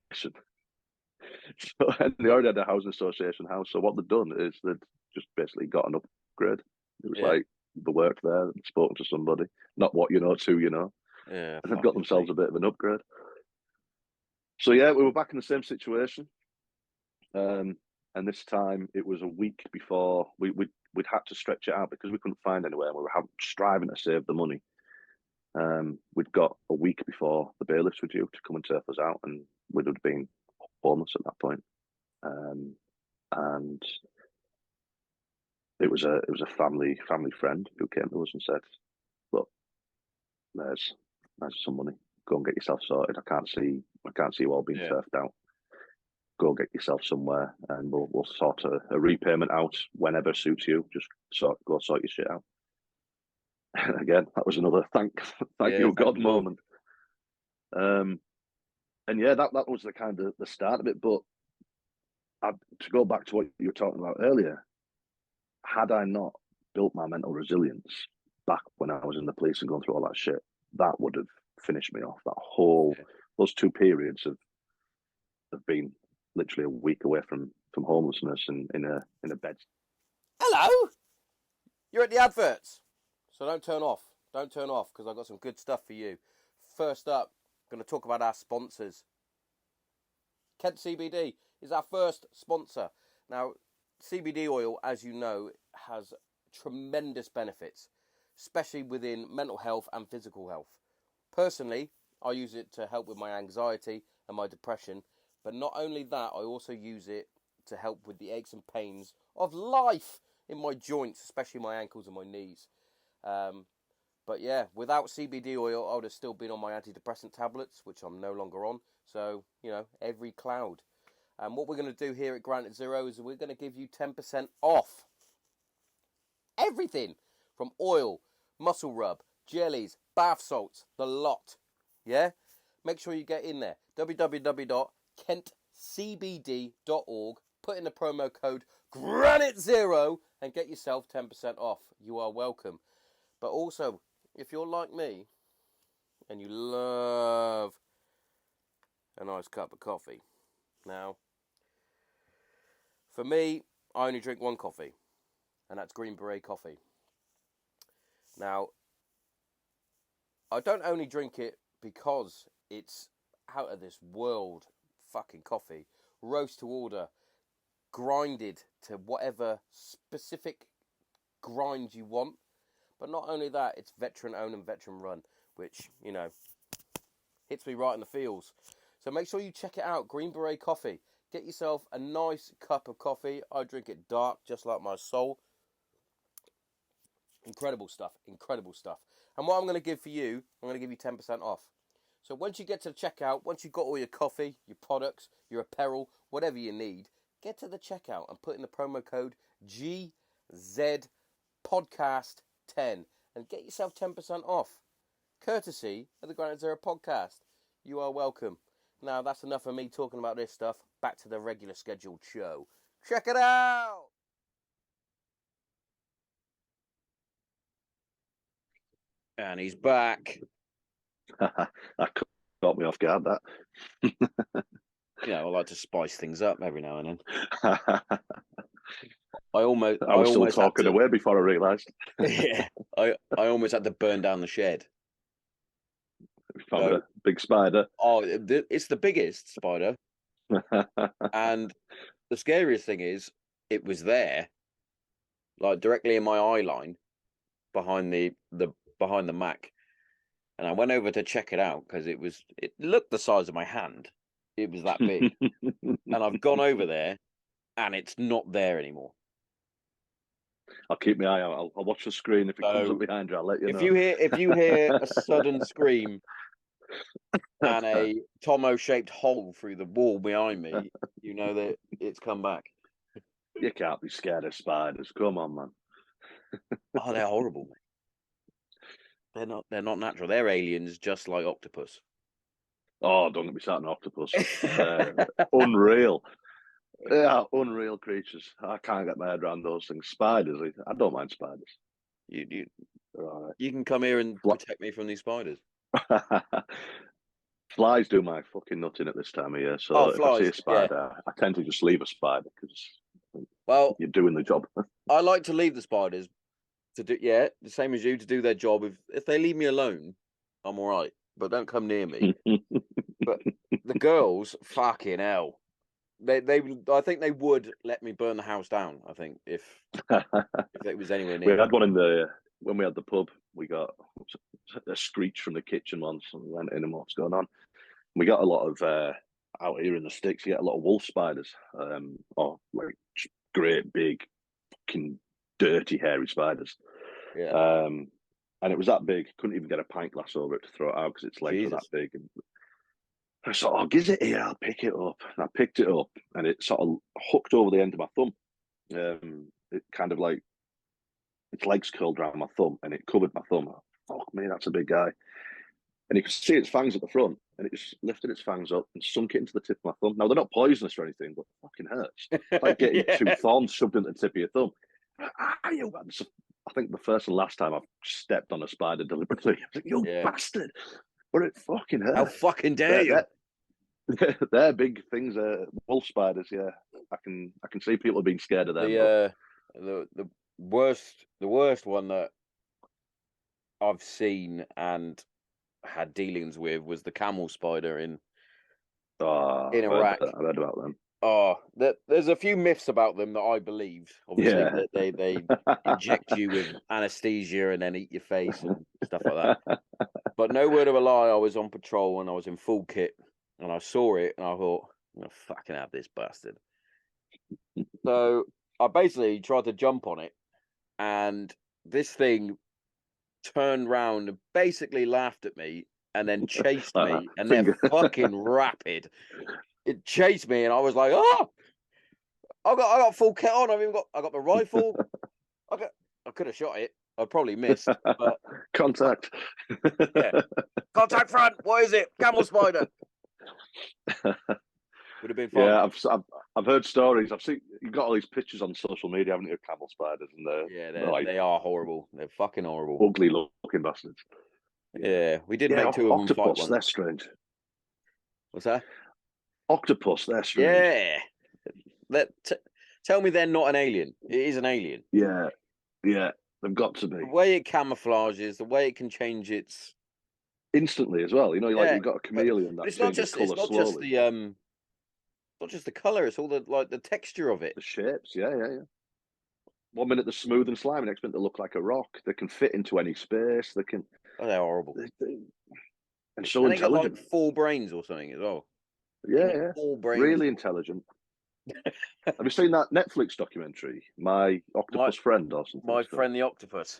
So, and they already had a housing association house. So what they'd done is they'd just basically got an upgrade. It was like the work there and spoken to somebody. Not what you know, to you know. Yeah, And they've got themselves a bit of an upgrade. So yeah, we were back in the same situation. And this time it was a week before we'd had to stretch it out because we couldn't find anywhere. And we were striving to save the money. We'd got a week before the bailiffs were due to come and turf us out, and we'd have been homeless at that point. And it was a family friend who came to us and said, "Look, there's some money. Go and get yourself sorted. I can't see you all being turfed out. Go get yourself somewhere, and we'll sort a repayment out whenever suits you. Just go sort your shit out." And again, that was another thank you God moment. And yeah, that was the kind of the start of it. But to go back to what you were talking about earlier, had I not built my mental resilience back when I was in the police and going through all that shit, that would have finished me off. That whole those 2 periods have been literally a week away from homelessness and in a bed. Hello, you're at the adverts, so don't turn off. Don't turn off, because I've got some good stuff for you. First up, I'm going to talk about our sponsors. Kent CBD is our first sponsor. Now, CBD oil, as you know, has tremendous benefits, especially within mental health and physical health. Personally, I use it to help with my anxiety and my depression, but not only that, I also use it to help with the aches and pains of life in my joints, especially my ankles and my knees. But yeah, without CBD oil, I would have still been on my antidepressant tablets, which I'm no longer on. So, every cloud. And what we're going to do here at Granite Zero is we're going to give you 10% off everything from oil, muscle rub, jellies, bath salts, the lot. Yeah? Make sure you get in there. www.kentcbd.org. Put in the promo code GRANITE0 and get yourself 10% off. You are welcome. But also, if you're like me and you love a nice cup of coffee. Now, for me, I only drink one coffee, and that's Green Beret coffee. Now, I don't only drink it because it's out of this world fucking coffee, roast to order, grinded to whatever specific grind you want. But not only that, it's veteran owned and veteran run, which, hits me right in the feels. So make sure you check it out, Green Beret coffee. Get yourself a nice cup of coffee. I drink it dark, just like my soul. Incredible stuff, incredible stuff. And what I'm going to give for you, I'm going to give you 10% off. So once you get to the checkout, once you've got all your coffee, your products, your apparel, whatever you need, get to the checkout and put in the promo code GZPodcast10 and get yourself 10% off. Courtesy of the Granite Zero podcast. You are welcome. Now, that's enough of me talking about this stuff. Back to the regular scheduled show. Check it out! And he's back. That caught me off guard, that. I like to spice things up every now and then. I was still talking away before I realised. Yeah, I almost had to burn down the shed. Found a big spider. Oh, it's the biggest spider. And the scariest thing is, it was there, like directly in my eye line, behind the Mac. And I went over to check it out because it looked the size of my hand. It was that big. And I've gone over there, and it's not there anymore. I'll keep my eye out. I'll watch the screen. If it comes up behind you, I'll let you know. If you hear a sudden scream and a Tommo-shaped hole through the wall behind me, you know that it's come back. You can't be scared of spiders. Come on, man. Oh, they're horrible, mate. They're not natural. They're aliens, just like octopus. Oh, don't get me started on octopus. Unreal. They are unreal creatures. I can't get my head around those things. Spiders, I don't mind spiders. You can come here and protect me from these spiders. Flies do my fucking nutting at this time of year. So if I see a spider, I tend to just leave a spider because you're doing the job. I like to leave the spiders, to do, yeah, the same as you, to do their job. If they leave me alone, I'm all right, but don't come near me. But the girls, fucking hell, I think they would let me burn the house down. I think if it was anywhere We near. had one when we had the pub. We got a screech from the kitchen once, and we went in and what's going on. We got a lot of out here in the sticks. You get a lot of wolf spiders, or like great big, fucking dirty, hairy spiders. Yeah. And it was that big. Couldn't even get a pint glass over it to throw it out because its legs were that big. And I thought, "Oh, gives it here. I'll pick it up." And I picked it up, and it sort of hooked over the end of my thumb. It kind of like its legs curled around my thumb, and it covered my thumb. Fuck me, that's a big guy. And you could see its fangs at the front, and it just lifted its fangs up and sunk it into the tip of my thumb. Now they're not poisonous or anything, but it fucking hurts. It's like getting two thorns shoved into the tip of your thumb. I think the first and last time I've stepped on a spider deliberately. I was like, "You bastard!" But it fucking hurts. How fucking dare you? They're big things. Wolf spiders. Yeah, I can see people being scared of them. The worst one that I've seen and had dealings with was the camel spider in Iraq. I read about them. Oh, there's a few myths about them that I believed. Obviously, that they inject you with anesthesia and then eat your face and stuff like that. But no word of a lie, I was on patrol and I was in full kit and I saw it and I thought, I'm gonna fucking have this bastard. So I basically tried to jump on it, and this thing turned round and basically laughed at me and then chased me, and they're fucking rapid. It chased me, and I was like, "Oh, I got full kit on. I got the rifle. I could have shot it. I probably missed. But contact. Yeah, contact front. What is it? Camel spider. Would have been fun. Yeah, I've heard stories. I've seen you've got all these pictures on social media, haven't you? Camel spiders, and they are horrible. They're fucking horrible. Ugly looking bastards. Yeah, we did make two of them fight once. They're strange. What's that? Octopus, they're strange. Yeah. Tell me they're not an alien. It is an alien. Yeah, they've got to be. The way it camouflages, the way it can change its instantly as well. You know, like you've got a chameleon that changes colour slowly. Not just the colour, it's all the texture of it. The shapes, yeah. 1 minute they're smooth and slimy, next minute they look like a rock. They can fit into any space. They can. Oh, they're horrible. And so intelligent. They got like 4 brains or something as well. Yeah. 4 brains. Really intelligent. Have you seen that Netflix documentary, My Octopus Friend or something? My Friend the Octopus.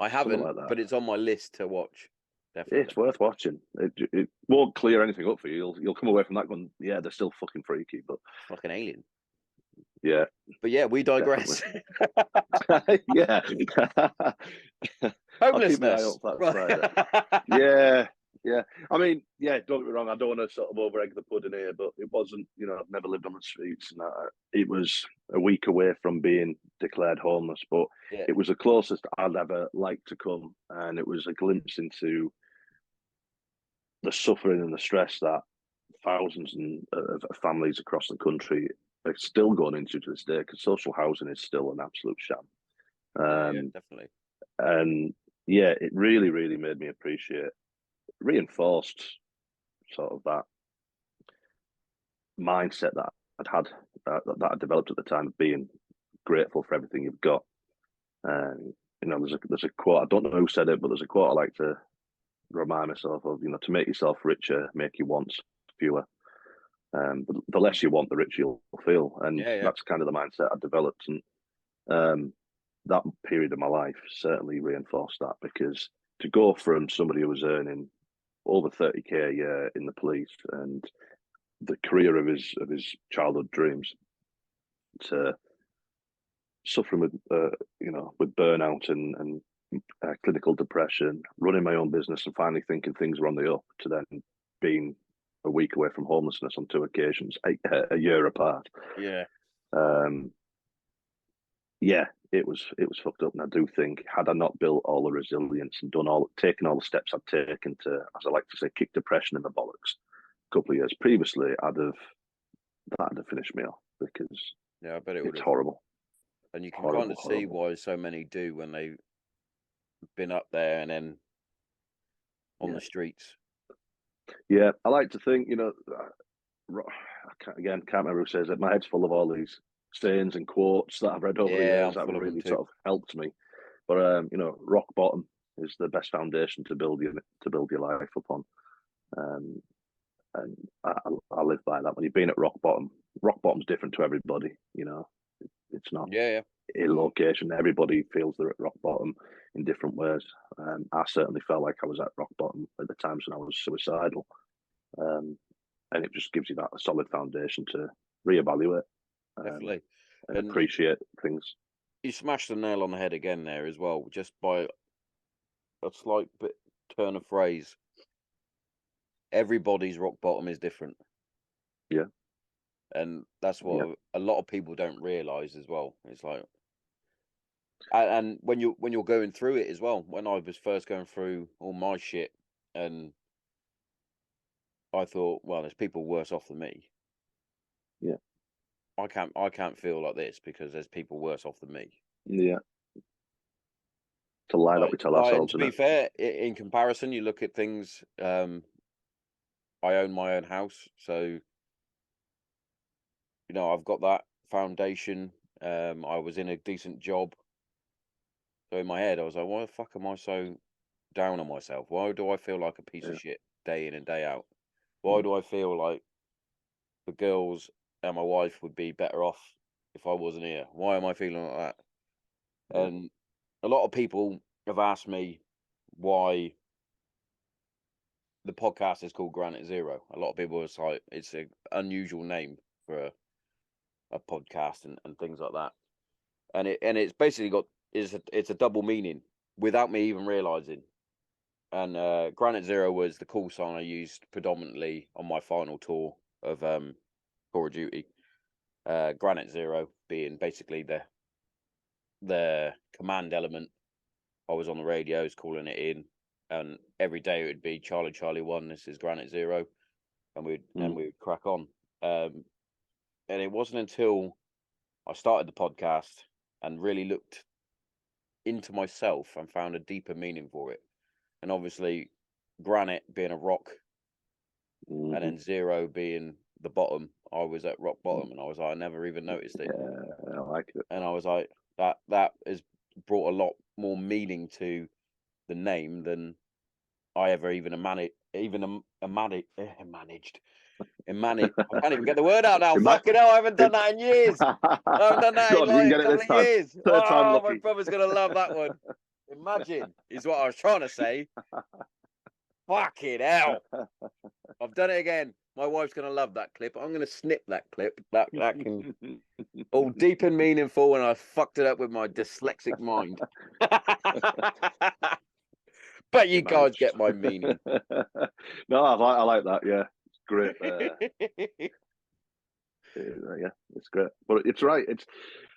I haven't, but it's on my list to watch. Definitely. It's worth watching. It won't clear anything up for you. You'll come away from that going, yeah, they're still fucking freaky, but fucking alien. Yeah. But yeah, we digress. Yeah. Homelessness. Yeah. I mean, yeah, don't get me wrong. I don't want to sort of over egg the pudding here, but it wasn't, I've never lived on the streets, and it was a week away from being declared homeless, but it was the closest I'd ever liked to come. And it was a glimpse into the suffering and the stress that thousands of families across the country are still going into to this day, because social housing is still an absolute sham. Definitely. And yeah, it really, really made me appreciate, reinforced sort of that mindset that that I developed at the time of being grateful for everything you've got. And there's a quote, I don't know who said it, but there's a quote I like to remind myself of, to make yourself richer, make your wants fewer. The less you want, the richer you'll feel. And that's kind of the mindset I developed. And that period of my life certainly reinforced that, because to go from somebody who was earning over 30k a year in the police and the career of his childhood dreams to suffering with burnout and clinical depression, running my own business and finally thinking things were on the up, to then being a week away from homelessness on 2 occasions, a year apart. It was fucked up. And I do think, had I not built all the resilience and taken all the steps I've taken to, as I like to say, kick depression in the bollocks a couple of years previously, that'd have finished me off, because I bet it would. It's horrible. And you can kind of see why so many do when they been up there and then on the streets. Yeah, I like to think, can't remember who says it. My head's full of all these sayings and quotes that I've read over the years that have really sort of helped me. But rock bottom is the best foundation to build your life upon. And I live by that. When you've been at rock bottom's different to everybody. It's not a location. Everybody feels they're at rock bottom in different ways. I certainly felt like I was at rock bottom at the times when I was suicidal. And it just gives you that solid foundation to reevaluate Definitely. and appreciate things. You smashed the nail on the head again there as well, just by a slight bit turn of phrase. Everybody's rock bottom is different. Yeah. And that's what a lot of people don't realize as well. It's like, and when you're going through it as well, when I was first going through all my shit, and I thought, well, there's people worse off than me. Yeah. I can't feel like this because there's people worse off than me. Yeah. It's a lie that we tell ourselves. To be fair, in comparison, you look at things. I own my own house, so I've got that foundation. I was in a decent job, so in my head, I was like, "Why the fuck am I so down on myself? Why do I feel like a piece of shit day in and day out? Why do I feel like the girls and my wife would be better off if I wasn't here? Why am I feeling like that?" And a lot of people have asked me why the podcast is called Granite Zero. A lot of people are like, it's an unusual name for a podcast and things like that. And it's basically it's a double meaning without me even realizing. And Granite Zero was the call sign I used predominantly on my final tour of Call of Duty. Granite Zero being basically the command element. I was on the radios calling it in, and every day it would be Charlie Charlie 1. This is Granite Zero, and we'd crack on. And it wasn't until I started the podcast and really looked into myself and found a deeper meaning for it. And obviously, granite being a rock, and then zero being the bottom. I was at rock bottom, and I was like, I never even noticed it. Yeah, I like it. And I was like, that has brought a lot more meaning to the name than I ever even managed. I can't even get the word out now. Fucking hell, I haven't done that in years. I haven't done that in like a couple of years. Oh, my brother's gonna love that one. Imagine is what I was trying to say. Fucking hell. I've done it again. My wife's gonna love that clip. I'm gonna snip that clip. That can all deep and meaningful, and I fucked it up with my dyslexic mind. But you guys get my meaning. No, I like that. Yeah, it's great. Yeah, it's great. But it's right. It's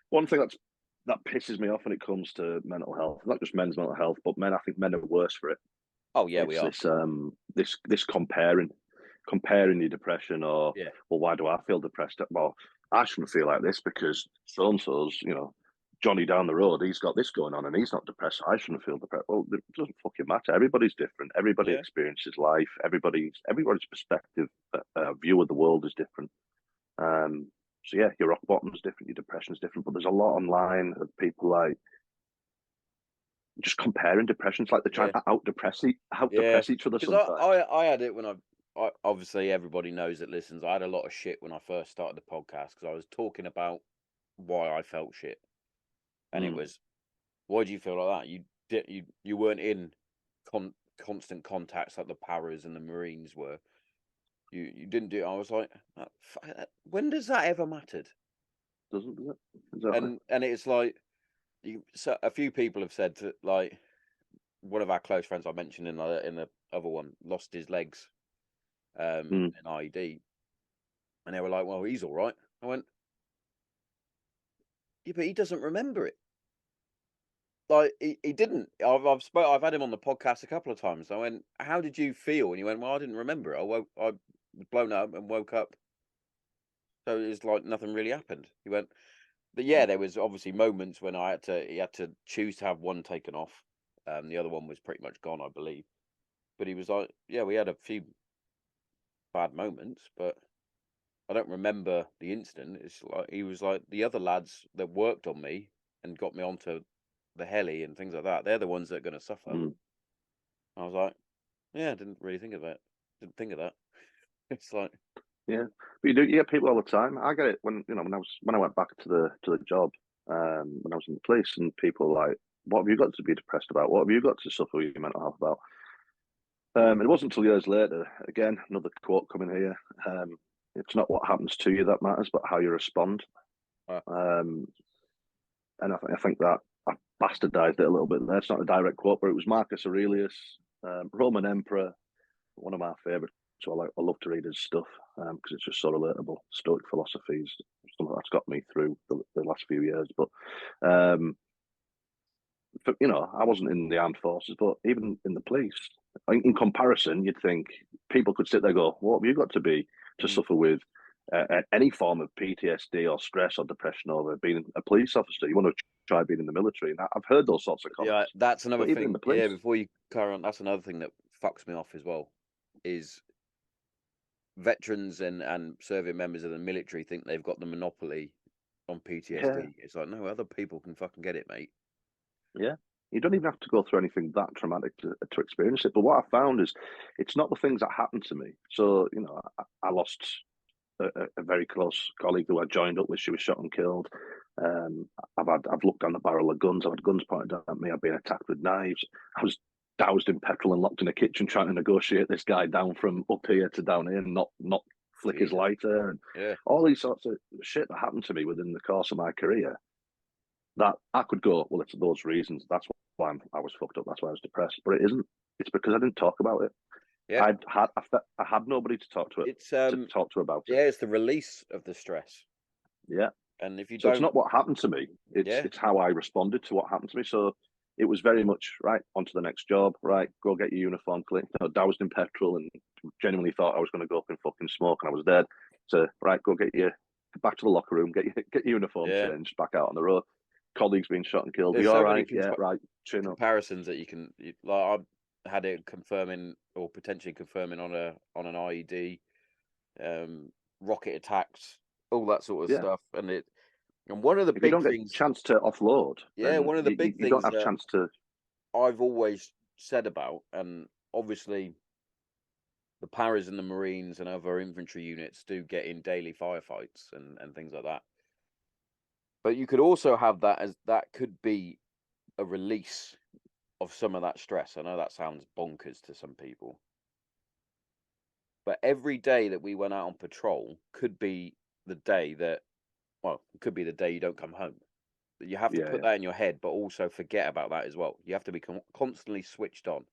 one thing that pisses me off when it comes to mental health. Not just men's mental health, but men. I think men are worse for it. Oh yeah, we are. This comparing your depression, or well, why do I feel depressed? Well, I shouldn't feel like this because so and so's, Johnny down the road, he's got this going on and he's not depressed. I shouldn't feel depressed. Well, it doesn't fucking matter. Everybody's different. Everybody experiences life. Everybody's perspective, view of the world is different. So yeah, your rock bottom is different. Your depression is different. But there's a lot online of people like just comparing depressions, like they're trying to out depress each other. Sometimes I had it when I obviously everybody knows that listens. I had a lot of shit when I first started the podcast because I was talking about why I felt shit. And it was, why do you feel like that? You weren't in constant contacts like the paras and the Marines were. You didn't do it. I was like, when does that ever mattered? Doesn't it? Exactly. And it's like, so a few people have said that, like, one of our close friends I mentioned in the other one lost his legs in IED, and they were like, well, he's all right. I went, yeah, but he doesn't remember it. Like he didn't. I've had him on the podcast a couple of times. I went, how did you feel? And he went, well, I didn't remember it. I was blown up and woke up. So it's like nothing really happened. He went, but yeah, there was obviously moments when he had to choose to have one taken off, The other one was pretty much gone, I believe. But he was like, yeah, we had a few bad moments, but I don't remember the incident. It's like he was like the other lads that worked on me and got me onto the heli and things like that. They're the ones that are going to suffer. I was like, yeah, I didn't really think of that. Didn't think of that. It's like, yeah, but you get people all the time. I get it when when I went back to the job when I was in the police, and people were like, what have you got to be depressed about? What have you got to suffer with your mental health about? It wasn't until years later, again, another quote coming here. It's not what happens to you that matters, but how you respond. And I think that I bastardized it a little bit there. It's not a direct quote, but it was Marcus Aurelius, Roman Emperor, one of my favourites. So I love to read his stuff because it's just so relatable. Stoic philosophies, something that's got me through the last few years. But I wasn't in the armed forces, but even in the police, in comparison, you'd think people could sit there and go, what have you got to be to suffer with any form of PTSD or stress or depression over being a police officer? You want to try being in the military. And I've heard those sorts of comments. yeah, that's another but even thing. in the police, Yeah, before you carry on, that's another thing that fucks me off as well, is veterans and serving members of the military think they've got the monopoly on PTSD. Yeah. It's like, no, other people can fucking get it, mate. Yeah. You don't even have to go through anything that traumatic to experience it. But what I found is it's not the things that happened to me. So, I lost a very close colleague who I joined up with. She was shot and killed. I've looked down the barrel of guns. I've had guns pointed at me. I've been attacked with knives. I was doused in petrol and locked in a kitchen trying to negotiate this guy down from up here to down here and not flick his lighter, and all these sorts of shit that happened to me within the course of my career. That I could go, well, it's those reasons. That's why I was fucked up. That's why I was depressed. But it isn't. It's because I didn't talk about it. Yeah, I had nobody to talk to it. it's to talk to about it. Yeah, it's the release of the stress. Yeah, and if you so don't, it's not what happened to me. It's how I responded to what happened to me. So it was very much right on to the next job. Right, go get your uniform clean. Doused in petrol and genuinely thought I was going to go up in fucking smoke and I was dead. So right, go get your back to the locker room, get your uniform changed, back out on the road. Colleagues being shot and killed. There's you so all many right? Yeah, right. Chin up. Comparisons that you can like. I had it confirming or potentially confirming on an IED, rocket attacks, all that sort of stuff, and one of the if big you don't things, get a chance to offload, one of the big things you don't have a chance to. I've always said about, and obviously the paras and the Marines and other infantry units do get in daily firefights and things like that. But you could also have that as that could be a release of some of that stress. I know that sounds bonkers to some people. But every day that we went out on patrol could be the day that, well, it could be the day you don't come home. You have to put that in your head, but also forget about that as well. You have to be constantly switched on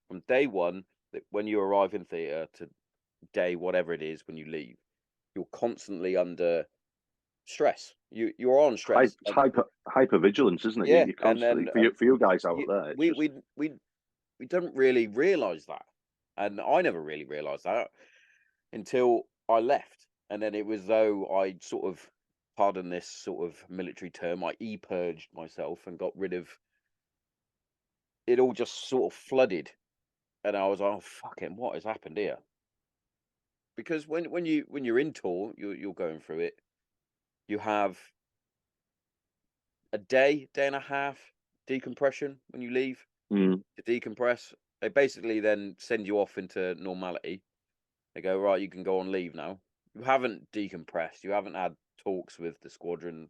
from day one, that when you arrive in theatre, to day whatever it is when you leave. You're constantly under stress. You're on stress. It's hyper vigilance, isn't it? Yeah, You're constantly for you guys out there. We don't really realise that, and I never really realised that until I left, and then it was though I sort of, pardon this sort of military term, I purged myself and got rid of it. All just sort of flooded, and I was like, oh fucking, what has happened here? Because when you're in tour, you're going through it. You have a day and a half decompression when you leave to decompress. They basically then send you off into normality. They go, right, you can go on leave now. You haven't decompressed. You haven't had talks with the squadron,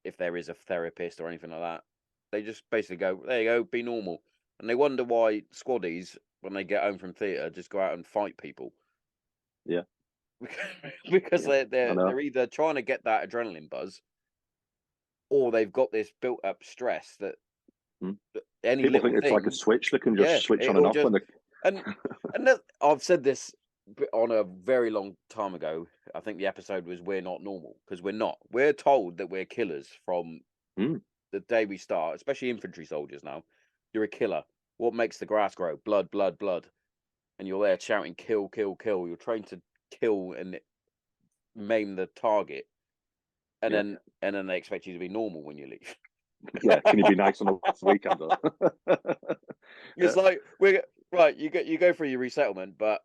if there is a therapist or anything like that. They just basically go, there you go, be normal. And they wonder why squaddies, when they get home from theatre, just go out and fight people. Yeah. Because they're either trying to get that adrenaline buzz, or they've got this built up stress that any people think it's thing, like a switch that can just switch on and off. And I've said this on a very long time ago. I think the episode was "We're Not Normal," because we're not. We're told that we're killers from the day we start, especially infantry soldiers. Now, you're a killer. What makes the grass grow? Blood, blood, blood. And you're there shouting, "Kill, kill, kill." You're trained to kill and maim the target, and then they expect you to be normal when you leave. Yeah, can you be nice on a weekend? It's like we're right. You go through your resettlement, but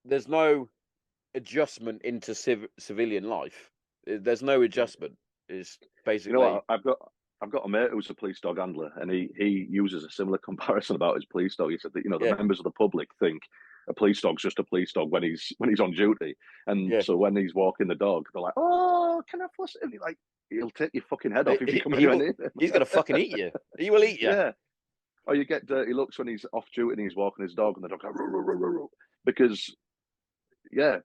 there's no adjustment into civilian life. There's no adjustment. It's You know basically what? I've got a mate who's a police dog handler, and he uses a similar comparison about his police dog. He said that the yeah, members of the public think a police dog's just a police dog when he's on duty, and yeah. so when he's walking the dog, they're like, "Oh, can I fuss it?" And he'll take your fucking head off if you come anywhere near him. He's gonna fucking eat you. He will eat you. Yeah. Or you get dirty looks when he's off duty and he's walking his dog, and the dog goes, "Roo, roo, roo, roo, roo." Because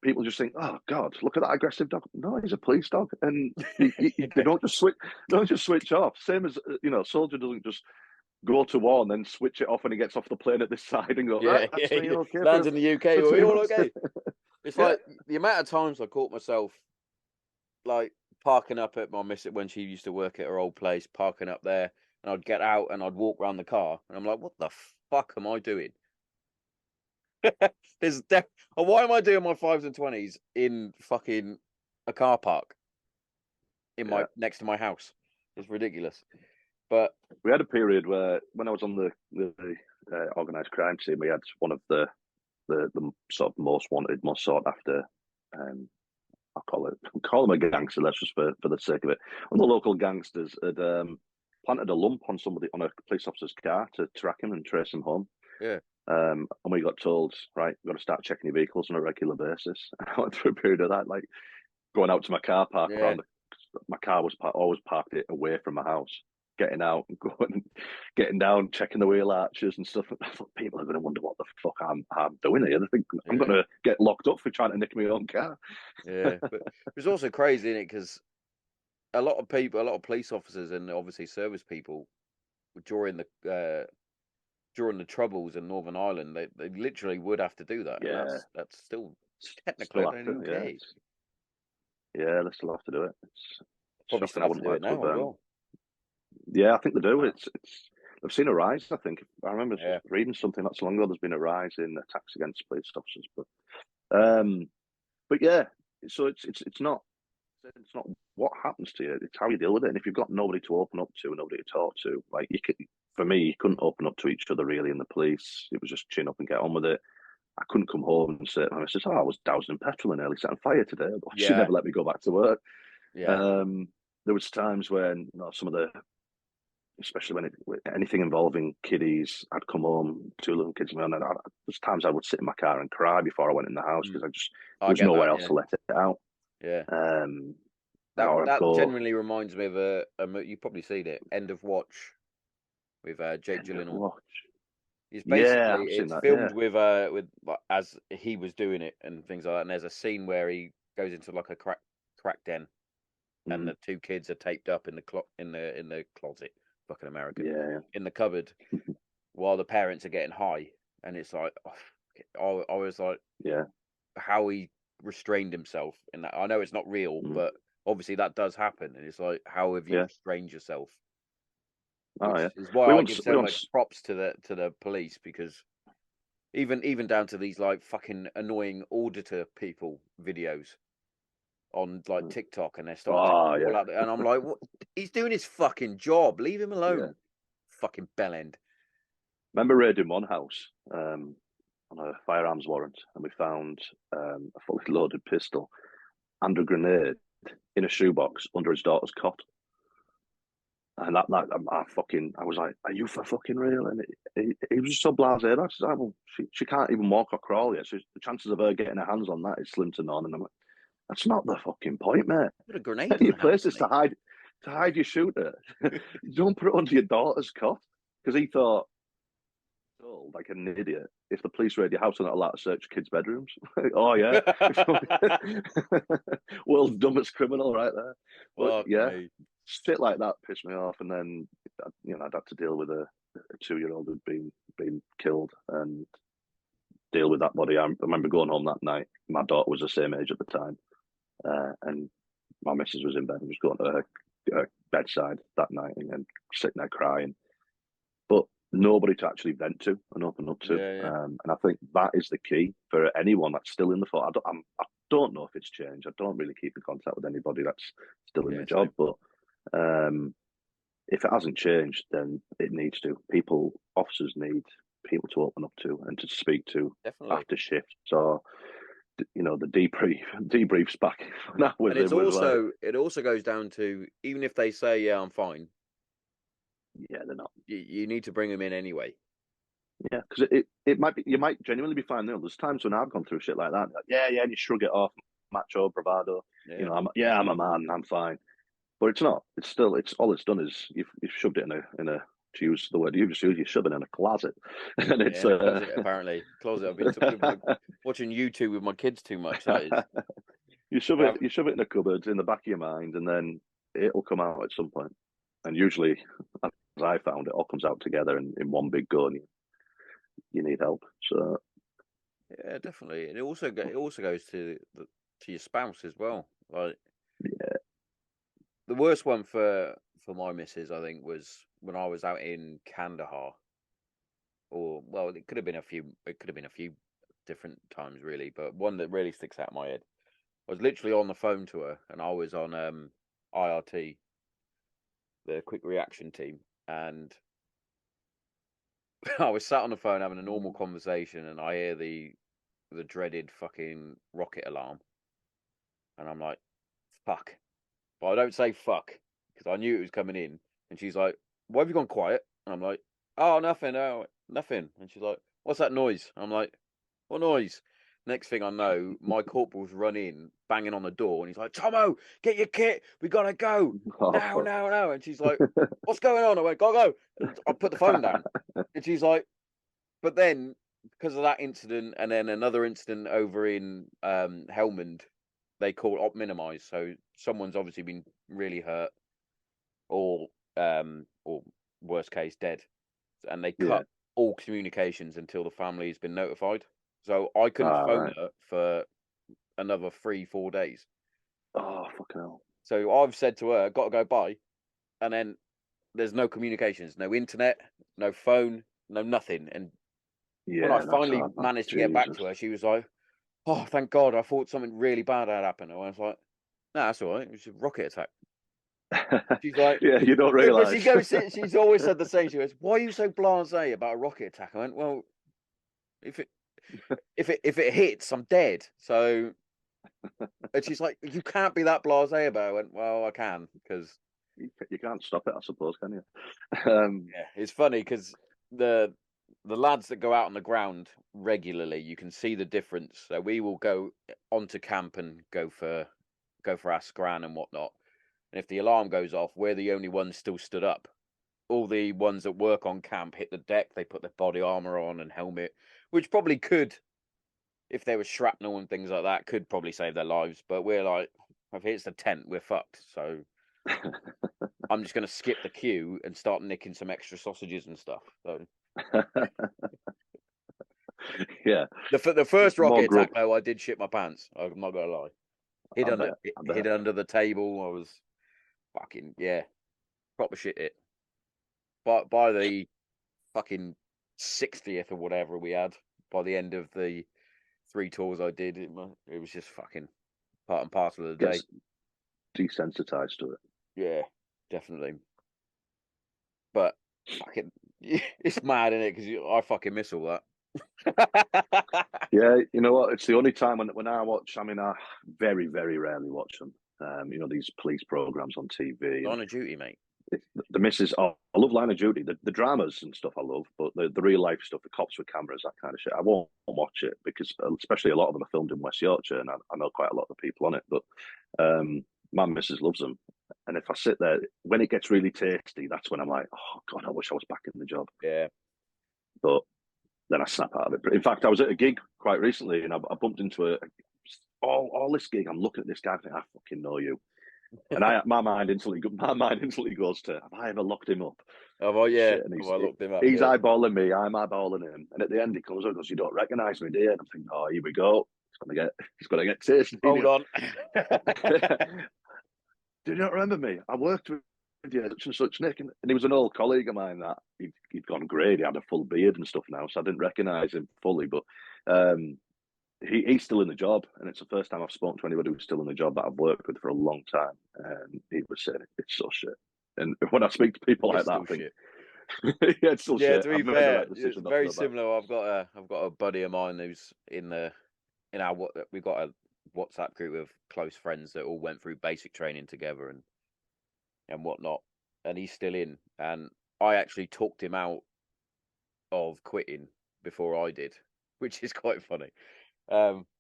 people just think, "Oh God, look at that aggressive dog." No, he's a police dog, and they don't just switch off. Same as soldier doesn't just go to war and then switch it off when he gets off the plane at this side and go, "Right, that's me, okay." Lands in the UK, are we all okay? It's Yeah. like the amount of times I caught myself like parking up at my missus when she used to work at her old place, parking up there, and I'd get out and I'd walk around the car, and I'm like, "What the fuck am I doing?" Why am I doing my 5s and 20s in fucking a car park in my next to my house? It's ridiculous. But we had a period where, when I was on the organised crime team, we had one of the sort of most wanted, most sought after. I'll call them a gangster. Let's just for the sake of it. One of the local gangsters had planted a lump on a police officer's car to track him and trace him home. yeah, and we got told, right, we've got to start checking your vehicles on a regular basis. I went through a period of that, like going out to my car park my car was always parked it away from my house. Getting out and getting down, checking the wheel arches and stuff. I thought people are going to wonder what the fuck I'm doing here. They think I'm going to get locked up for trying to nick my own car. Yeah, but it's also crazy, isn't it? Because a lot of police officers and obviously service people during the Troubles in Northern Ireland, they literally would have to do that. Yeah, and that's still technically okay. Yeah, they still have to do it. It's Probably still have to do it now as well. Yeah, I think they do. I've seen a rise. I think I remember reading something not so long ago. There's been a rise in attacks against police officers, but yeah. So it's not what happens to you. It's how you deal with it. And if you've got nobody to open up to, nobody to talk to, like for me, you couldn't open up to each other really in the police. It was just chin up and get on with it. I couldn't come home and say to my missus, "Oh, I was doused in petrol and nearly set on fire today." But she never let me go back to work. Yeah. There was times when some of the, especially when anything involving kiddies, I'd come home, 2 little kids, and there's times I would sit in my car and cry before I went in the house because there was nowhere else to let it out. Yeah. Um, that genuinely reminds me of you've probably seen it, End of Watch with Jake Gyllenhaal. It's basically filmed with as he was doing it and things like that. And there's a scene where he goes into like a crack den, and the 2 kids are taped up in the closet. Fucking American. In the cupboard, while the parents are getting high, and it's like, I was like, how he restrained himself in that. I know it's not real, but obviously that does happen, and it's like, how have you restrained yourself? Which is why I give so much props to the police, because even down to these like fucking annoying auditor people videos on like TikTok, and they're starting to out there, and I'm like, what? He's doing his fucking job. Leave him alone. Fucking bellend. Remember raiding one house on a firearms warrant, and we found a fully loaded pistol and a grenade in a shoebox under his daughter's cot. And I was like, "Are you for fucking real?" And he was just so blasé. I said, "Well, she can't even walk or crawl yet, so the chances of her getting her hands on that is slim to none." And I'm like, "That's not the fucking point, mate. Put a grenade in your places to hide your shooter. You don't put it under your daughter's cot." Because he thought, like an idiot, if the police raid your house, they're not allowed to search kids' bedrooms. Oh yeah, world's dumbest criminal right there. But shit like that pissed me off, and then I'd have to deal with a 2-year-old who'd been killed and deal with that body. I remember going home that night. My daughter was the same age at the time, and my missus was in bed. I was going to her bedside that night and then sitting there crying, but nobody to actually vent to and open up to. And I think that is the key for anyone that's still in the force. I don't know if it's changed. I don't really keep in contact with anybody that's still in the job, but if it hasn't changed, then it needs to. Officers need people to open up to and to speak to Definitely. after shifts, or the debriefs back when I was And it's in was like, it also goes down to, even if they say, yeah, I'm fine, yeah, they're not. you need to bring them in anyway. Yeah, because it might be, you might genuinely be fine. There's times when I've gone through shit like that. Like, yeah, and you shrug it off, macho bravado. Yeah. I'm a man, I'm fine. But it's not. It's still. It's all it's done is you've shoved it in a to use the word you just used. You shove it in a closet, and Yeah, it's in a closet, apparently. Closet. I've been watching YouTube with my kids too much, that is. You shove it in a cupboard in the back of your mind, and then it'll come out at some point. And usually, as I found, it all comes out together in one big go, and you need help. So Yeah, definitely. And it also goes to your spouse as well. Like, yeah, the worst one for my missus, I think, was when I was out in Kandahar. Or, well, it could have been a few. It could have been a few different times, really. But one that really sticks out in my head, I was literally on the phone to her, and I was on IRT, the quick reaction team, and I was sat on the phone having a normal conversation, and I hear the dreaded fucking rocket alarm, and I'm like, fuck. But I don't say fuck because I knew it was coming in. And she's like, "Why have you gone quiet?" And I'm like, "Oh, nothing, no, nothing." And she's like, "What's that noise?" I'm like, "What noise?" Next thing I know, my corporal's run in, banging on the door, and he's like, "Tommo, get your kit. We gotta go oh, now, fuck. now, now." And she's like, "What's going on?" I went, "Go, go." And I put the phone down, and she's like, but then, because of that incident, and then another incident over in Helmand, they call op minimize. So someone's obviously been really hurt, or worst case dead, and they Yeah. cut all communications until the family's been notified. So I couldn't All phone right. her for another 3-4 days. Oh, fucking hell. So I've said to her, "Got to go bye," and then there's no communications, no internet, no phone, no nothing. And when I Yeah, that's finally hard, man. managed to get back Jesus. to her, she was like, "Oh, thank God! I thought something really bad had happened." And I was like, "No, that's all right. It was a rocket attack." She's like, Yeah, you don't but she realise. goes, she's always said the same. She goes, "Why are you so blasé about a rocket attack?" I went, "Well, if it hits, I'm dead." So, and she's like, "You can't be that blasé about it." I went, "Well, I can, because You can't stop it, I suppose, can you? yeah, it's funny because the lads that go out on the ground regularly, you can see the difference. So we will go onto camp and go for our scran and whatnot. And if the alarm goes off, we're the only ones still stood up. All the ones that work on camp hit the deck. They put their body armor on and helmet, which probably could, if there was shrapnel and things like that, could probably save their lives. But we're like, if it's the tent, we're fucked. So I'm just going to skip the queue and start nicking some extra sausages and stuff. So Yeah, the first more rocket grub. attack, though, I did shit my pants. I'm not gonna lie. I bet. I Hid bet. under the table. I was fucking, yeah, proper shit it. But by the fucking 60th or whatever we had, by the end of the 3 tours I did, it was just fucking part and parcel of the day. Gets desensitized to it. Yeah, definitely. But fucking, it's mad, isn't it? Because I fucking miss all that. Yeah, you know what? It's the only time when I watch. I mean, I very, very rarely watch them. These police programs on TV, and Line of duty, mate. the misses. Oh, I love Line of Duty. The dramas and stuff I love, but the real life stuff, the cops with cameras, that kind of shit, I won't watch it because, especially, a lot of them are filmed in West Yorkshire, and I know quite a lot of the people on it. But my missus loves them, and if I sit there when it gets really tasty, that's when I'm like, oh God, I wish I was back in the job. Yeah. But then I snap out of it. But in fact, I was at a gig quite recently, and I bumped into all this gig. I'm looking at this guy, thinking, I fucking know you. And my mind instantly goes to, have I ever locked him up? Oh, well, yeah. Shit, and Oh, I looked him up. he's Yeah. eyeballing me, I'm eyeballing him. And at the end, he comes up and goes, "You don't recognise me, do you?" And I'm thinking, oh, here we go. He's gonna get tasty. Hold on. Do you not remember me? I worked with you, such and such, Nick. And he was an old colleague of mine that he'd gone grey. He had a full beard and stuff now, so I didn't recognise him fully. But he's still in the job, and it's the first time I've spoken to anybody who's still in the job that I've worked with for a long time. And he was saying, it's so shit. And when I speak to people like It's that, still I think, shit. yeah, it's still Yeah, shit. to be I've made the fair, right it's decision not to very go back. similar. I've got a buddy of mine who's in our we've got a WhatsApp group of close friends that all went through basic training together and whatnot, and he's still in. And I actually talked him out of quitting before I did, which is quite funny.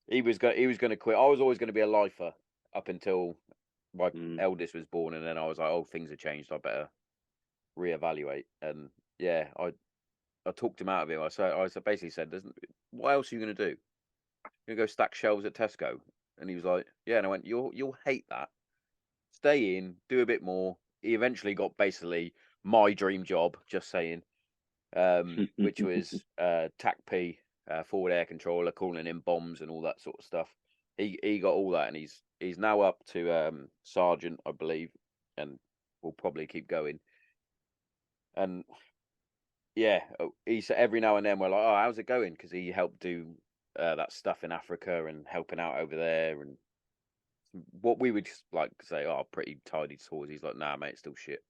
He was going to quit. I was always going to be a lifer up until my eldest was born, and then I was like, oh, things have changed. I better reevaluate. And yeah, I talked him out of it. I basically said, what else are you going to do? You're going to go stack shelves at Tesco? And he was like, yeah. And I went, you'll hate that. Stay in, do a bit more. He eventually got basically my dream job, just saying, which was TAC-P, forward air controller, calling in bombs and all that sort of stuff. He got all that, and he's now up to sergeant, I believe, and will probably keep going. And yeah, he said every now and then we're like, oh, how's it going? Because he helped do that stuff in Africa and helping out over there, and what we would like say, oh, pretty tidy tours. He's like, nah, mate, it's still shit.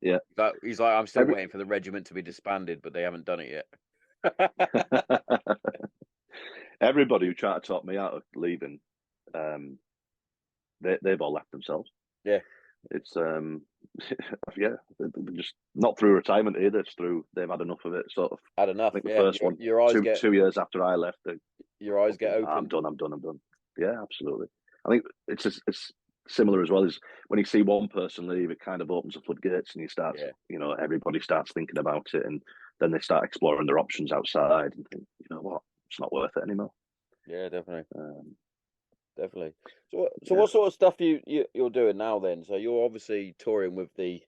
Yeah. But he's like, I'm still waiting for the regiment to be disbanded, but they haven't done it yet. Everybody who tried to talk me out of leaving, they've all left themselves. Yeah. It's yeah, just not through retirement either. It's through they've had enough of it. Sort of had enough. I think the Yeah, first one, your eyes 2 years after I left, your eyes get open. I'm done. Yeah, absolutely. I think it's similar as well as when you see one person leave, it kind of opens the floodgates, and you start, everybody starts thinking about it, and then they start exploring their options outside, and think, you know what, it's not worth it anymore. Yeah, definitely. Definitely. So what sort of stuff you're doing now then? So you're obviously touring with the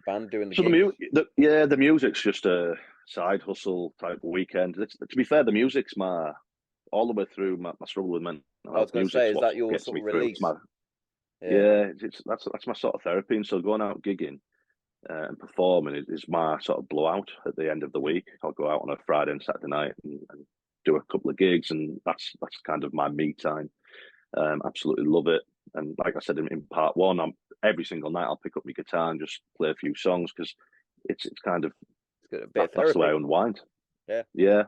band, doing the gigs. The music's just a side hustle type weekend. To be fair, the music's all the way through my struggle with mental health. I was going to say, is that your gets sort me of through. release? That's my sort of therapy. And so going out gigging and performing is my sort of blowout at the end of the week. I'll go out on a Friday and Saturday night and do a couple of gigs, and that's kind of my me time. Absolutely love it. And like I said in part one, every single night I'll pick up my guitar and just play a few songs, because it's kind of that's the way I unwind. Yeah.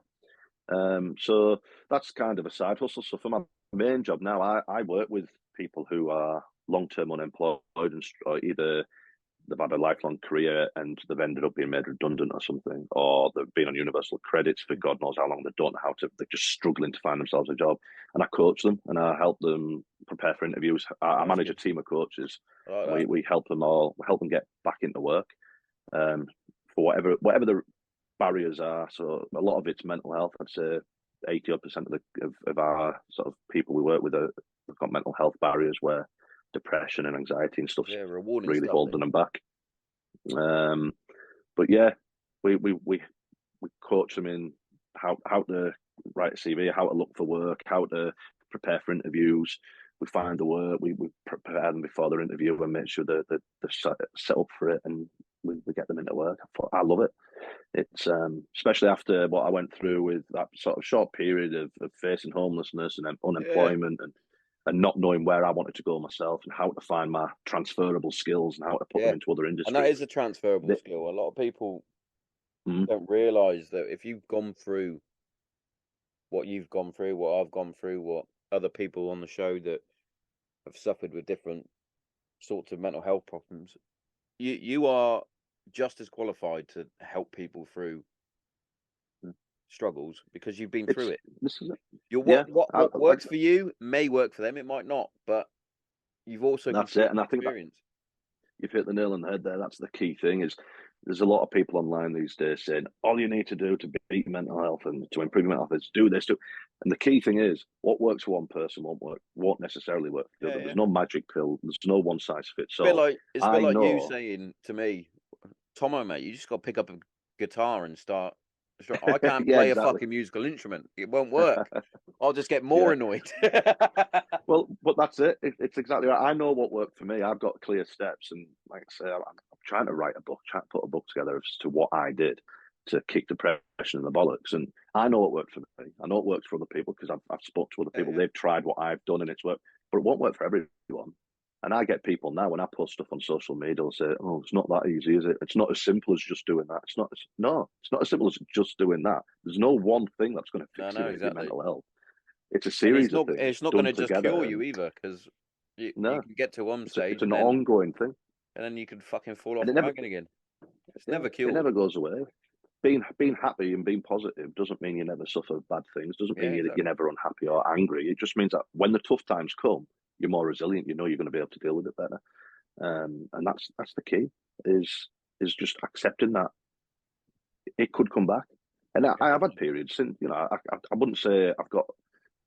So that's kind of a side hustle. So for my main job now, I work with people who are long-term unemployed, and either they've had a lifelong career and they've ended up being made redundant or something, or they've been on universal credits for God knows how long. They don't know how to. They're just struggling to find themselves a job, and I coach them and I help them prepare for interviews. I manage a team of coaches. We help them get back into work, for whatever the barriers are. So a lot of it's mental health. I'd say 80% of our sort of people we work with have got mental health barriers, where depression and anxiety and stuff really holding them back. But yeah, we coach them in how to write a CV, how to look for work, how to prepare for interviews. We find the work, we prepare them before their interview and make sure that they're set up for it, and we get them into work. I love it. It's especially after what I went through with that sort of short period of facing homelessness and unemployment and not knowing where I wanted to go myself, and how to find my transferable skills and how to put them into other industries. And that is a transferable skill. A lot of people don't realise that if you've gone through what you've gone through, what I've gone through, what other people on the show that have suffered with different sorts of mental health problems, you are just as qualified to help people through struggles, because you've been through it. This is it. What works for you may work for them, it might not, but you've also that's it. And I think you've hit the nail on the head there. That's the key thing. Is there's a lot of people online these days saying all you need to do to beat mental health and to improve mental health is do this, and the key thing is what works for one person won't necessarily work for the other. There's no magic pill. There's no one size fits all. It's a bit like you saying to me, Tommo, mate, you just got to pick up a guitar and start. I can't play a fucking musical instrument. It won't work. I'll just get more annoyed. Well, but that's it. It's exactly right. I know what worked for me. I've got clear steps, and like I say, I'm trying to write a book, trying to put a book together as to what I did to kick depression in the bollocks. And I know what worked for me. I know it works for other people, because I've spoke to other people. They've tried what I've done and it's worked, but it won't work for everyone. And I get people now when I post stuff on social media, they'll say, "Oh, it's not that easy, is it? It's not as simple as just doing that." No, it's not as simple as just doing that. There's no one thing that's going to fix No, your exactly. mental health. It's a And series of things it's not going done to just cure together. you either, because you No, can get to one it's stage an ongoing thing, and then you can fucking fall and off it the never, wagon again. It's yeah, never it cured. never goes away. Being happy and being positive doesn't mean you never suffer bad things. Doesn't Yeah, mean exactly. you're never unhappy or angry. It just means that when the tough times come, you're more resilient. You know you're going to be able to deal with it better. And that's the key is just accepting that it could come back. And Yeah, I have had definitely. periods since, you know, I wouldn't say I've got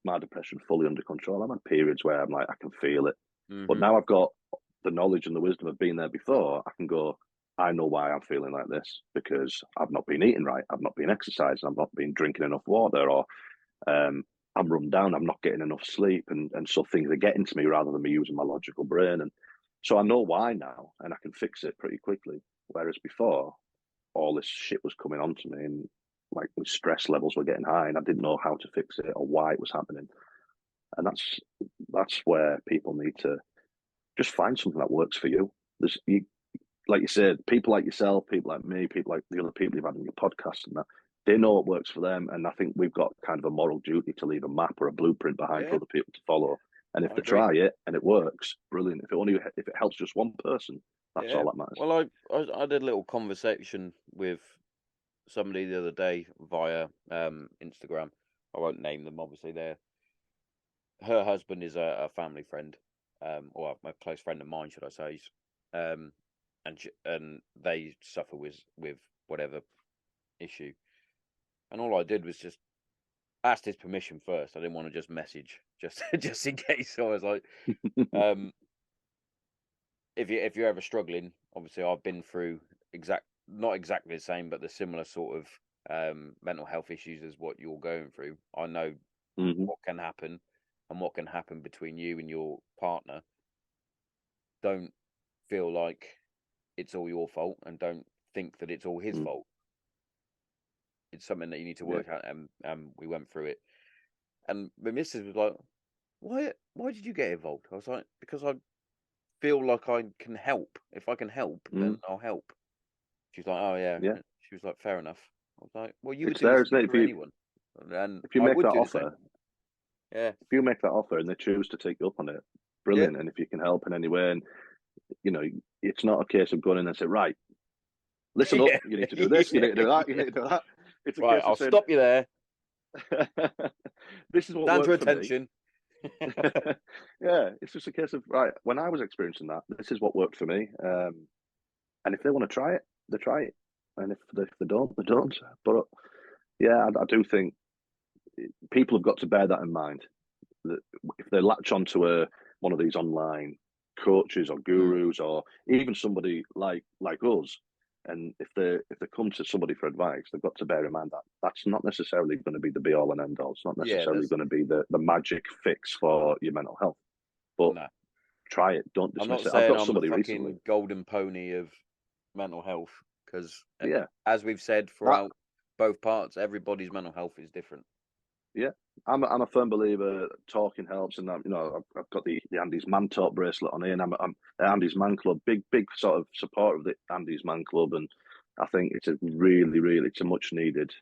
my depression fully under control. I've had periods where I'm like, I can feel it. But Mm-hmm. now I've got the knowledge and the wisdom of being there before, I can go, I know why I'm feeling like this because I've not been eating right. I've not been exercising. I've not been drinking enough water, or um, I'm run down. I'm not getting enough sleep. And so things are getting to me rather than me using my logical brain. And so I know why now and I can fix it pretty quickly. Whereas before, all this shit was coming onto me and like the stress levels were getting high and I didn't know how to fix it or why it was happening. And that's where people need to just find something that works for you. Like you said, people like yourself, people like me, people like the other people you've had on your podcast and that, they know what works for them. And I think we've got kind of a moral duty to leave a map or a blueprint behind for Yeah, other people to follow. And if I they agree. try it and it works, brilliant. If it helps just one person, that's Yeah. all that matters. Well, I did a little conversation with somebody the other day via Instagram. I won't name them, obviously. Her husband is a family friend, or a close friend of mine, should I say? Um, and they suffer with whatever issue. And all I did was just asked his permission first. I didn't want to just message just in case. So I was like, um, if you're ever struggling, obviously I've been through not exactly the same, but the similar sort of mental health issues as what you're going through. I know Mm-hmm. what can happen and what can happen between you and your partner. Don't feel like it's all your fault, and don't think that it's all his Mm. fault. It's something that you need to Yeah. work out, and we went through it. And the missus was like, "Why did you get involved?" I was like, "Because I feel like I can help. If I can help, Mm. then I'll help." She's like, "Oh yeah." Yeah. She was like, "Fair enough." I was like, "Well, you would It's do the there, isn't same it? for anyone, and If you I make would that do the same." offer, Yeah, if you make that offer and they choose to take you up on it, yeah, brilliant. And if you can help in any way, and you know, it's not a case of going in and say, right, listen up, yeah, you need to do this, you yeah, need to do that, you yeah. need to do that. It's a Right, case I'll of saying, stop you there. this is what Stand to worked for me. attention. Yeah, it's just a case of right. When I was experiencing that, this is what worked for me. And if they want to try it, they try it, and if they don't, they don't. But yeah, I do think people have got to bear that in mind. That if they latch onto one of these online coaches or Mm, gurus or even somebody like us, and if they come to somebody for advice, they've got to bear in mind that that's not necessarily going to be the be all and end all. It's not yeah, necessarily going to be the magic fix for your mental health. But no. try it. Don't I'm dismiss not it. I've saying got I'm the somebody recently. fucking golden pony of mental health, because Yeah, as we've said that throughout both parts, everybody's mental health is different. yeah. I'm a firm believer that talking helps, and you know I've got the Andy's Man Talk bracelet on here, and I'm the Andy's Man Club, big sort of supporter of the Andy's Man Club, and I think it's a really it's a much needed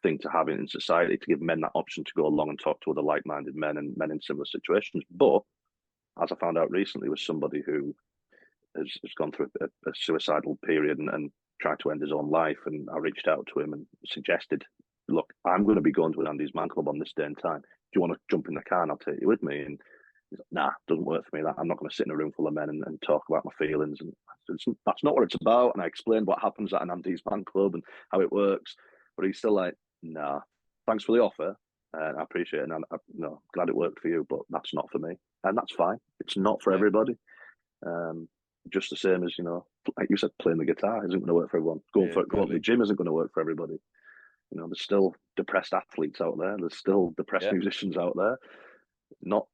thing to have in society to give men that option to go along and talk to other like minded men and men in similar situations. But as I found out recently, was somebody who has gone through a suicidal period and tried to end his own life. And I reached out to him and suggested, look, I'm going to be going to an Andy's Man Club on this day and time. Do you want to jump in the car and I'll take you with me? And he's like, nah, doesn't work for me. That I'm not going to sit in a room full of men and talk about my feelings. And that's not what it's about. And I explained what happens at an Andy's Man Club and how it works. But he's still like, nah, thanks for the offer. And I appreciate it. And glad it worked for you, but that's not for me. And that's fine. It's not for Yeah, everybody. Um, just the same as, like you said, playing the guitar isn't going to work for everyone. yeah, Going to the exactly. gym isn't going to work for everybody. There's still depressed athletes out there. There's still depressed Yeah, musicians out there. Not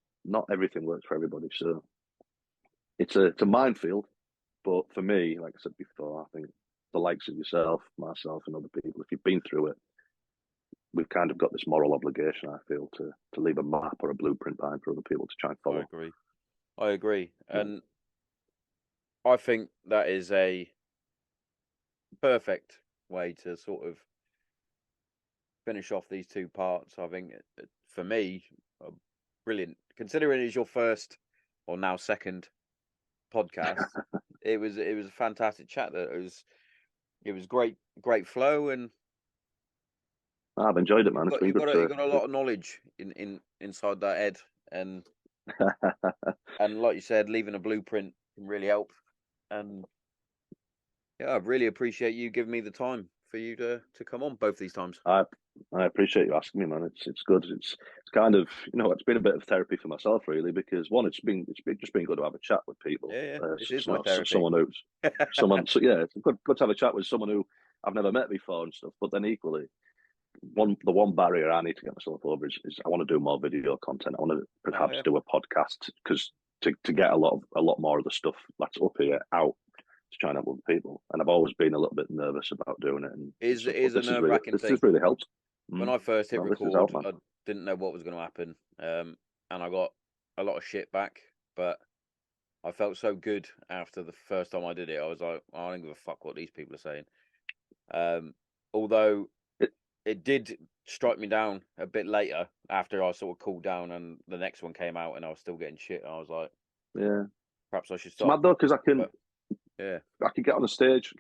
everything works for everybody. So it's a minefield. But for me, like I said before, I think the likes of yourself, myself, and other people, if you've been through it, we've kind of got this moral obligation, I feel, to leave a map or a blueprint behind for other people to try and I follow. agree. I agree, Yeah. and I think that is a perfect way to sort of finish off these two parts. I think for me, brilliant. Considering it's your first or now second podcast, it was a fantastic chat. That it was great flow, and I've enjoyed it, man. It's been you good got a lot of knowledge inside that head, and like you said, leaving a blueprint can really help. And yeah, I really appreciate you giving me the time for you to come on both these times. I appreciate you asking me, man. It's good. It's kind of, it's been a bit of therapy for myself, really, because one, it's just been good to have a chat with people. Yeah, this is my therapy. So yeah, it's good to have a chat with someone who I've never met before and stuff. But then equally, the one barrier I need to get myself over is I want to do more video content. I want to perhaps do a podcast, because to get a lot more of the stuff that's up here out to try and help other people. And I've always been a little bit nervous about doing it. And is a nerve-wracking thing. This really helped. When I first hit record, I didn't know what was going to happen, and I got a lot of shit back. But I felt so good after the first time I did it. I was like, I don't give a fuck what these people are saying. Although it did strike me down a bit later after I sort of cooled down, and the next one came out, and I was still getting shit. I was like, yeah, perhaps I should stop. It's mad though, because I can get on the stage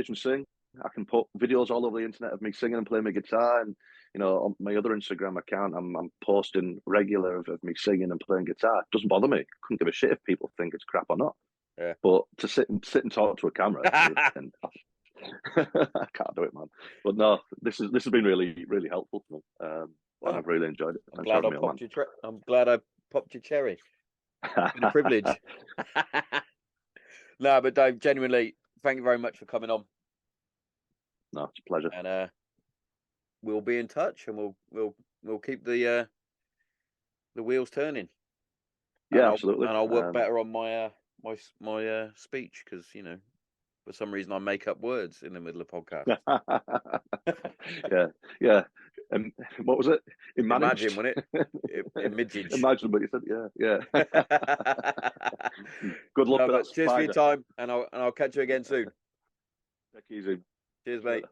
and sing. I can put videos all over the internet of me singing and playing my guitar, and on my other Instagram account, I'm posting regular of me singing and playing guitar. It doesn't bother me. Couldn't give a shit if people think it's crap or not. Yeah. But to sit and talk to a camera, and I can't do it, man. But no, this has been really, really helpful for me. And I've really enjoyed it. I'm glad I popped your cherry. It's been a privilege. No, but Dave, genuinely, thank you very much for coming on. No, it's a pleasure. And we'll be in touch, and we'll keep the wheels turning. Yeah, absolutely. And I'll work better on my my speech, because for some reason I make up words in the middle of podcasts. yeah. What was it? Imagine, wasn't it? Imagine. Imagine, but you said, yeah. Good luck with that. Cheers for your time, and I'll catch you again soon. Take it easy. Cheers, mate.